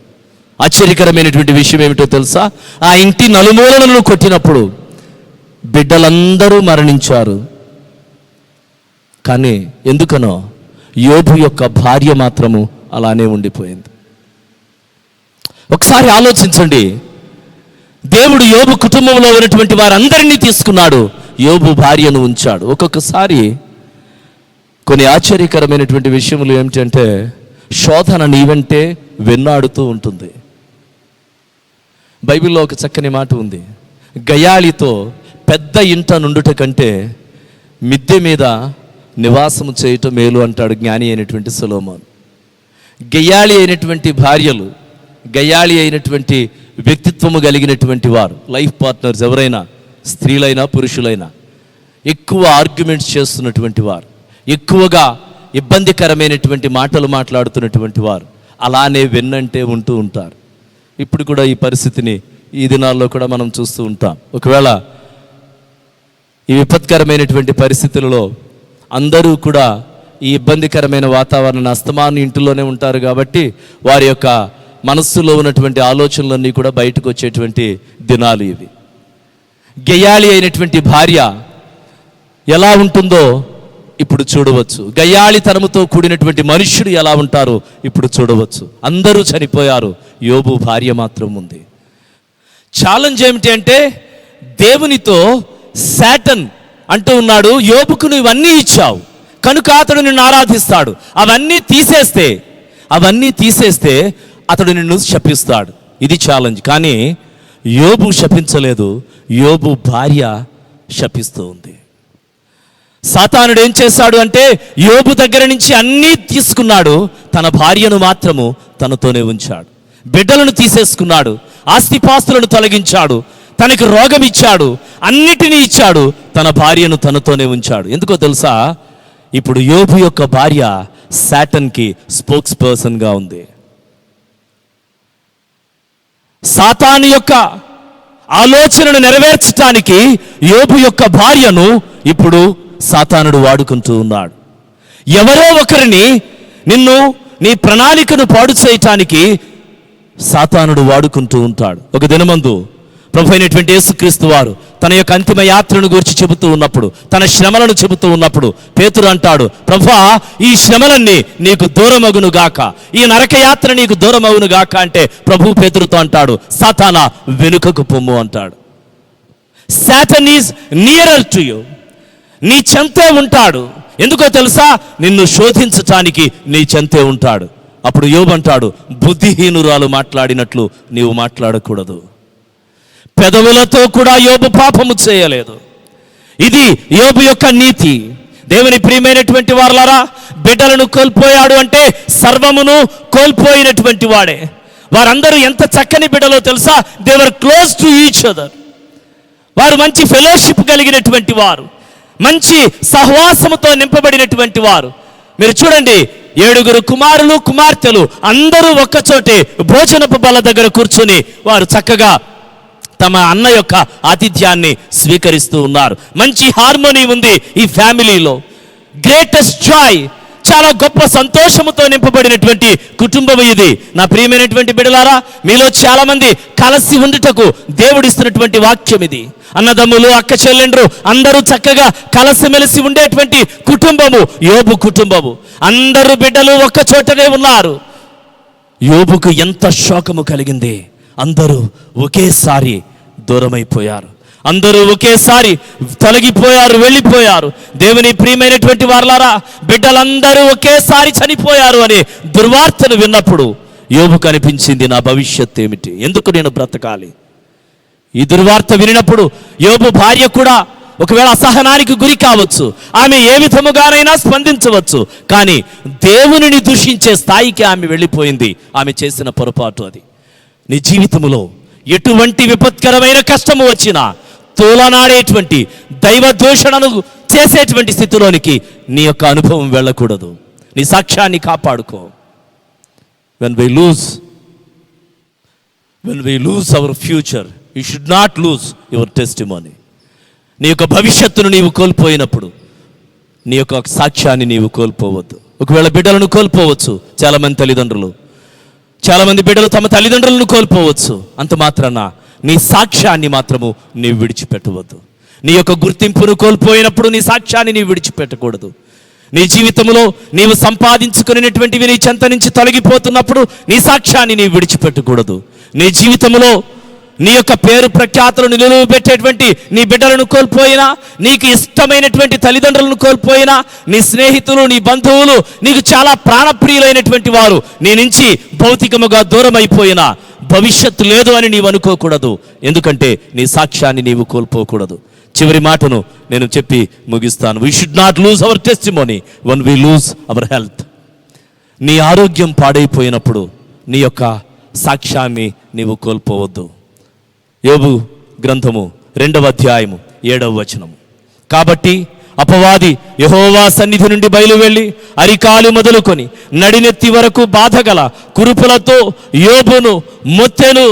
ఆశ్చర్యకరమైనటువంటి విషయం ఏమిటో తెలుసా? ఆ ఇంటి నలుమూలలను కొట్టినప్పుడు బిడ్డలందరూ మరణించారు. కానీ ఎందుకనో యోబు యొక్క భార్య మాత్రము అలానే ఉండిపోయింది. ఒకసారి ఆలోచించండి. దేవుడు యోబు కుటుంబంలో ఉన్నటువంటి వారందరినీ తీసుకున్నాడు, యోబు భార్యను ఉంచాడు. ఒక్కొక్కసారి కొన్ని ఆశ్చర్యకరమైనటువంటి విషయములు ఏమిటంటే, శోధన నీవంటే వెన్నాడుతూ ఉంటుంది. బైబిల్లో ఒక చక్కని మాట ఉంది, గయాళితో పెద్ద ఇంట నుండుట కంటే మిద్దె మీద నివాసము చేయటం మేలు అంటాడు జ్ఞాని అయినటువంటి సొలొమోను. గయాళి అయినటువంటి భార్యలు, గయాళి అయినటువంటి వ్యక్తిత్వము కలిగినటువంటి వారు, లైఫ్ పార్ట్నర్స్ ఎవరైనా, స్త్రీలైనా పురుషులైనా, ఎక్కువ ఆర్గ్యుమెంట్స్ చేస్తున్నటువంటి వారు, ఎక్కువగా ఇబ్బందికరమైనటువంటి మాటలు మాట్లాడుతున్నటువంటి వారు అలానే వెన్నంటే ఉంటూ ఉంటారు. ఇప్పుడు కూడా ఈ పరిస్థితిని ఈ దినాల్లో కూడా మనం చూస్తూ ఉంటాం. ఒకవేళ ఈ విపత్కరమైనటువంటి పరిస్థితులలో అందరూ కూడా ఈ ఇబ్బందికరమైన వాతావరణాన్ని అస్తమానం ఇంటిలోనే ఉంటారు కాబట్టి వారి యొక్క మనస్సులో ఉన్నటువంటి ఆలోచనలన్నీ కూడా బయటకు వచ్చేటువంటి దినాలు ఇవి. గయాళి అయినటువంటి భార్య ఎలా ఉంటుందో ఇప్పుడు చూడవచ్చు. గయ్యాళితనముతో కూడినటువంటి మనుష్యుడు ఎలా ఉంటారో ఇప్పుడు చూడవచ్చు. అందరూ చనిపోయారు, యోబు భార్య మాత్రం ఉంది. ఛాలెంజ్ ఏమిటి అంటే, దేవునితో శాటన్ అంటూ ఉన్నాడు, యోబుకు నువ్వు ఇవన్నీ ఇచ్చావు కనుక అతడు నిన్ను ఆరాధిస్తాడు, అవన్నీ తీసేస్తే అతడు నిన్ను శపిస్తాడు. ఇది ఛాలెంజ్. కానీ యోబు శపించలేదు, యోబు భార్య శపిస్తూ ఉంది. సాతానుడు ఏం చేశాడు అంటే, యోబు దగ్గర నుంచి అన్నీ తీసుకున్నాడు, తన భార్యను మాత్రము తనతోనే ఉంచాడు. బిడ్డలను తీసేసుకున్నాడు, ఆస్తిపాస్తులను తొలగించాడు, తనకు రోగం ఇచ్చాడు, అన్నిటినీ ఇచ్చాడు, తన భార్యను తనతోనే ఉంచాడు. ఎందుకో తెలుసా? ఇప్పుడు యోబు యొక్క భార్య శాటన్కి స్పోక్స్ పర్సన్గా ఉంది. సాతాను యొక్క ఆలోచనను నెరవేర్చడానికి యోబు యొక్క భార్యను ఇప్పుడు సాతానుడు వాడుకుంటూ ఉన్నాడు. ఎవరో ఒకరిని నిన్ను, నీ ప్రణాళికను పాడు చేయటానికి సాతానుడు వాడుకుంటూ ఉంటాడు. ఒక దినమందు ప్రభు అయినటువంటి యేసుక్రీస్తు వారు తన యొక్క అంతిమ యాత్రను గురించి చెబుతూ ఉన్నప్పుడు, తన శ్రమలను చెబుతూ ఉన్నప్పుడు పేతురు అంటాడు, ప్రభువా ఈ శ్రమలన్నీ నీకు దూరమగును గాక, ఈ నరక యాత్ర నీకు దూరమగును గాక అంటే ప్రభు పేతురుతో అంటాడు, సాతానా వెనుకకు పొమ్ము అంటాడు. Satan is nearer to you. నీ చెంతే ఉంటాడు. ఎందుకో తెలుసా? నిన్ను శోధించటానికి నీ చెంతే ఉంటాడు. అప్పుడు యోబు అంటాడు, బుద్ధిహీనురాలు మాట్లాడినట్లు నీవు మాట్లాడకూడదు. పెదవులతో కూడా యోబు పాపము చేయలేదు. ఇది యోబు యొక్క నీతి. దేవుని ప్రియమైనటువంటి వారలారా, బిడ్డలను కోల్పోయాడు అంటే సర్వమును కోల్పోయినటువంటి వాడే. వారందరూ ఎంత చక్కని బిడ్డలో తెలుసా? They were close to each other. వారు మంచి ఫెలోషిప్ కలిగినటువంటి వారు, మంచి సహవాసముతో నింపబడినటువంటి వారు. మీరు చూడండి, 7 కుమారులు కుమార్తెలు అందరూ ఒక్కచోటే భోజనపు బల్ల దగ్గర కూర్చొని వారు చక్కగా తమ అన్న యొక్క ఆతిథ్యాన్ని స్వీకరిస్తూ ఉన్నారు. మంచి హార్మోనీ ఉంది ఈ ఫ్యామిలీలో. గ్రేటెస్ట్ జాయ్, చాలా గొప్ప సంతోషముతో నింపబడినటువంటి కుటుంబం ఇది. నా ప్రియమైనటువంటి బిడ్డలారా, మీలో చాలా మంది కలిసి ఉండుటకు దేవుడిస్తున్నటువంటి వాక్యం ఇది. అన్నదమ్ములు, అక్క చెల్లెండ్రు అందరూ చక్కగా కలిసిమెలిసి ఉండేటువంటి కుటుంబము యోబు కుటుంబము. అందరూ బిడ్డలు ఒక్క చోటనే ఉన్నారు. యోబుకు ఎంత శోకము కలిగింది. అందరూ ఒకేసారి దూరమైపోయారు. అందరూ ఒకేసారి తొలగిపోయారు, వెళ్ళిపోయారు. దేవుని ప్రియమైనటువంటి వారలారా, బిడ్డలందరూ ఒకేసారి చనిపోయారు అనే దుర్వార్తను విన్నప్పుడు యోబుకు అనిపించింది, నా భవిష్యత్తు ఏమిటి, ఎందుకు నేను బ్రతకాలి? ఈ దుర్వార్త వినినప్పుడు యోబు భార్య కూడా ఒకవేళ అసహనానికి గురి కావచ్చు, ఆమె ఏ విధముగానైనా స్పందించవచ్చు, కానీ దేవునిని దూషించే స్థాయికి ఆమె వెళ్ళిపోయింది. ఆమె చేసిన పొరపాటు అది. నీ జీవితంలో ఎటువంటి విపత్కరమైన కష్టము వచ్చినా తోలనాడేటువంటి దైవ దూషణను చేసేటువంటి స్థితిలోనికి నీ యొక్క అనుభవం వెళ్ళకూడదు. నీ సాక్ష్యాన్ని కాపాడుకో. when we lose our future, you should not lose your testimony. నీ యొక్క భవిష్యత్తును నీవు కోల్పోయినప్పుడు నీ యొక్క సాక్ష్యాన్ని నీవు కోల్పోవద్దు. ఒకవేళ బిడ్డలను కోల్పోవచ్చు. చాలామంది బిడ్డలు తమ తల్లిదండ్రులను కోల్పోవచ్చు. అంత మాత్రాన నీ సాక్ష్యాన్ని మాత్రము నీవు విడిచిపెట్టవద్దు. నీ యొక్క గుర్తింపును కోల్పోయినప్పుడు నీ సాక్ష్యాన్ని నీవు విడిచిపెట్టకూడదు. నీ జీవితంలో నీవు సంపాదించుకునేటువంటివి నీ చెంత నుంచి తొలగిపోతున్నప్పుడు నీ సాక్ష్యాన్ని నీవు విడిచిపెట్టకూడదు. నీ జీవితంలో నీ యొక్క పేరు ప్రఖ్యాతులను నిలువబెట్టేటువంటి నీ బిడ్డలను కోల్పోయినా, నీకు ఇష్టమైనటువంటి తల్లిదండ్రులను కోల్పోయినా, నీ స్నేహితులు, నీ బంధువులు, నీకు చాలా ప్రాణప్రియులైనటువంటి వారు నీ నుంచి భౌతికముగా దూరం అయిపోయినా భవిష్యత్తు లేదు అని నీవు అనుకోకూడదు. ఎందుకంటే నీ సాక్ష్యాన్ని నీవు కోల్పోకూడదు. చివరి మాటను నేను చెప్పి ముగిస్తాను. we should not lose our testimony when we lose our health. నీ ఆరోగ్యం పాడైపోయినప్పుడు నీ యొక్క సాక్ష్యాన్ని నీవు కోల్పోవద్దు. యోబు గ్రంథము 2వ అధ్యాయము 7వ వచనము. కాబట్టి అపవాది యెహోవా సన్నిధి నుండి బయలువెళ్ళి అరికాలు మొదలుకొని నడినెత్తి వరకు బాధగల కురుపులతో యోబును మొత్తెను.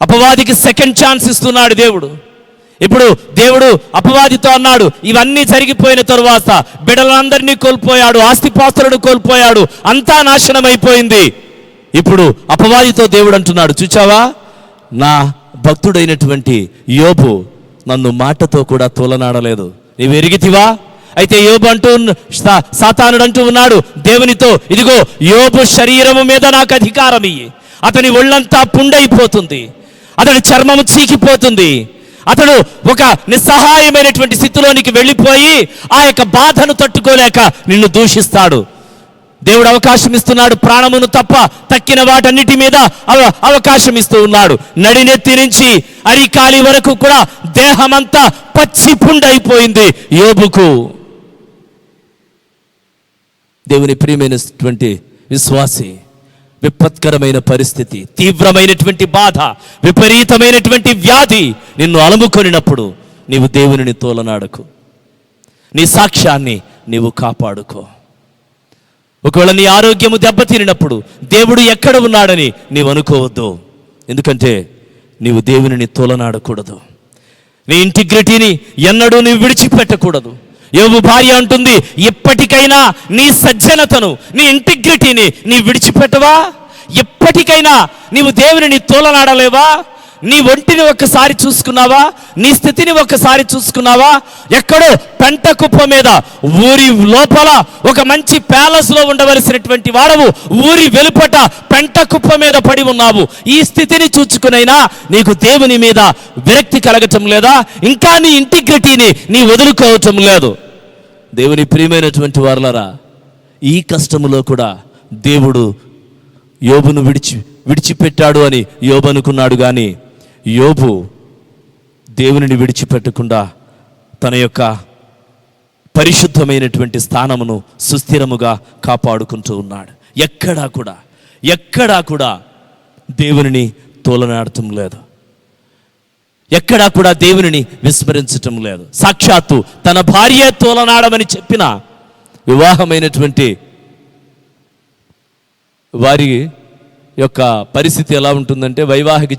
అపవాదికి సెకండ్ ఛాన్స్ ఇస్తున్నాడు దేవుడు. ఇప్పుడు దేవుడు అపవాదితో అన్నాడు, ఇవన్నీ జరిగిపోయిన తరువాత బిడ్డలందరినీ కోల్పోయాడు, ఆస్తిపాస్తులను కోల్పోయాడు, అంతా నాశనం అయిపోయింది. ఇప్పుడు అపవాదితో దేవుడు అంటున్నాడు, చూచావా, నా భక్తుడైనటువంటి యోబు నన్ను మాటతో కూడా తోలనాడలేదు, నీవు ఎరిగితివా? అయితే యోబు సాతానుడు అంటూ ఉన్నాడు దేవునితో, ఇదిగో యోబు శరీరము మీద నాకు అధికారం ఇయ్యి. అతని ఒళ్ళంతా పుండైపోతుంది, అతని చర్మము చీకిపోతుంది, అతడు ఒక నిస్సహాయమైనటువంటి స్థితిలోనికి వెళ్ళిపోయి ఆ యొక్క బాధను తట్టుకోలేక నిన్ను దూషిస్తాడు. దేవుడు అవకాశం ఇస్తున్నాడు. ప్రాణమును తప్ప తక్కిన వాటన్నిటి మీద అవకాశం ఇస్తూ ఉన్నాడు. నడినెత్తి నుంచి అరికాలి వరకు కూడా దేహమంతా పచ్చి పుండైపోయింది యోబుకు. దేవుని ప్రియమైనటువంటి విశ్వాసి, విపత్కరమైన పరిస్థితి, తీవ్రమైనటువంటి బాధ, విపరీతమైనటువంటి వ్యాధి నిన్ను అలముకొనినప్పుడు నీవు దేవునిని తోలనాడకు. నీ సాక్ష్యాన్ని నీవు కాపాడుకో. ఒకవేళ నీ ఆరోగ్యము దెబ్బతిరినప్పుడు దేవుడు ఎక్కడ ఉన్నాడని నీవు అనుకోవద్దు. ఎందుకంటే నీవు దేవునిని తోలనాడకూడదు. నీ ఇంటిగ్రిటీని ఎన్నడూ నీవు విడిచిపెట్టకూడదు. యోబు భార్య అంటుంది, ఎప్పటికైనా నీ సజ్జనతను, నీ ఇంటిగ్రిటీని నీ విడిచిపెట్టవా? ఎప్పటికైనా నీవు దేవునిని తోలనాడలేవా? నీ ఒంటిని ఒక్కసారి చూసుకున్నావా? నీ స్థితిని ఒక్కసారి చూసుకున్నావా? ఎక్కడో పెంట కుప్ప మీద, ఊరి లోపల ఒక మంచి ప్యాలెస్లో ఉండవలసినటువంటి వాడవు, ఊరి వెలుపట పెంట కుప్ప మీద పడి ఉన్నావు. ఈ స్థితిని చూచుకునైనా నీకు దేవుని మీద విరక్తి కలగటం లేదా? ఇంకా నీ ఇంటిగ్రిటీని నీ వదులుకోవటం లేదు. దేవుని ప్రియమైనటువంటి వారలారా, ఈ కష్టములో కూడా దేవుడు యోబును విడిచిపెట్టాడు అని యోబు అనుకున్నాడు. కానీ యోబు దేవునిని విడిచిపెట్టకుండా తన యొక్క పరిశుద్ధమైనటువంటి స్థానమును సుస్థిరముగా కాపాడుకుంటూ ఉన్నాడు. ఎక్కడా కూడా దేవునిని తోలనాడటం లేదు, ఎక్కడా కూడా దేవునిని విస్మరించటం లేదు. సాక్షాత్తు తన భార్య తోలనాడమని చెప్పిన వివాహమైనటువంటి వారి యొక్క పరిస్థితి ఎలా ఉంటుందంటే, వైవాహిక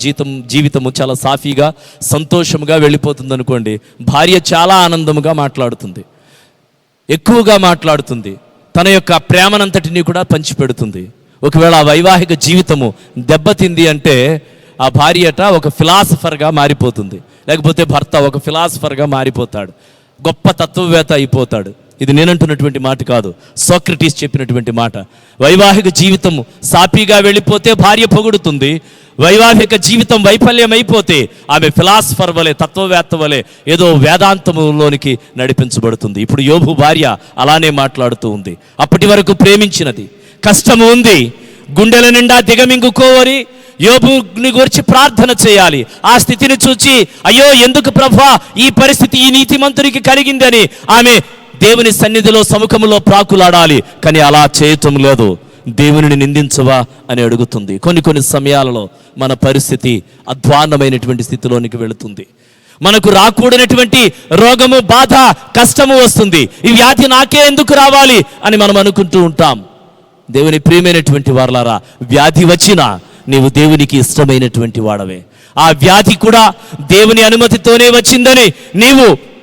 జీవితము చాలా సాఫీగా సంతోషముగా వెళ్ళిపోతుంది అనుకోండి. భార్య చాలా ఆనందముగా మాట్లాడుతుంది, ఎక్కువగా మాట్లాడుతుంది, తన యొక్క ప్రేమనంతటిని కూడా పంచిపెడుతుంది. ఒకవేళ ఆ వైవాహిక జీవితము దెబ్బతింది అంటే ఆ భార్యట ఒక ఫిలాసఫర్గా మారిపోతుంది, లేకపోతే భర్త ఒక ఫిలాసఫర్గా మారిపోతాడు, గొప్ప తత్వవేత్త అయిపోతాడు. ఇది నేనంటున్నటువంటి మాట కాదు, సోక్రటీస్ చెప్పినటువంటి మాట. వైవాహిక జీవితము సాఫీగా వెళ్ళిపోతే భార్య పొగుడుతుంది, వైవాహిక జీవితం వైఫల్యం అయిపోతే ఆమె ఫిలాసఫర్ వలె, తత్వవేత్త వలె ఏదో వేదాంతములోనికి నడిపించబడుతుంది. ఇప్పుడు యోబు భార్య అలానే మాట్లాడుతూ ఉంది. అప్పటి వరకు ప్రేమించినది, కష్టము ఉంది, గుండెల నిండా దిగమింగుకోవరి యోబుని గురించి ప్రార్థన చేయాలి. ఆ స్థితిని చూచి అయ్యో ఎందుకు ప్రభువా ఈ పరిస్థితి ఈ నీతిమంతునికి కలిగిందని ఆమె దేవుని సన్నిధిలో సముఖములో ప్రాకులాడాలి. కానీ అలా చేయటం లేదు. దేవునిని నిందించవా అని అడుగుతుంది. కొన్ని సమయాలలో మన పరిస్థితి అధ్వాన్నమైనటువంటి స్థితిలోనికి వెళుతుంది. మనకు రాకూడనటువంటి రోగము, బాధ, కష్టము వస్తుంది. ఈ వ్యాధి నాకే ఎందుకు రావాలి అని మనం అనుకుంటూ ఉంటాం. దేవుని ప్రియమైనటువంటి వారలారా, వ్యాధి వచ్చినా నీవు దేవునికి ఇష్టమైనటువంటి వాడవే. ఆ వ్యాధి కూడా దేవుని అనుమతితోనే వచ్చిందని నీవు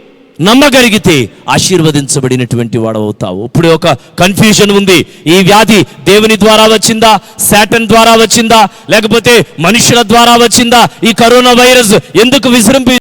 నమ్మగలిగితే ఆశీర్వదించబడినటువంటి వాడవుతావు. ఇప్పుడు ఒక కన్ఫ్యూజన్ ఉంది. ఈ వ్యాధి దేవుని ద్వారా వచ్చిందా, శాటన్ ద్వారా వచ్చిందా, లేకపోతే మనుషుల ద్వారా వచ్చిందా? ఈ కరోనా వైరస్ ఎందుకు విజృంభి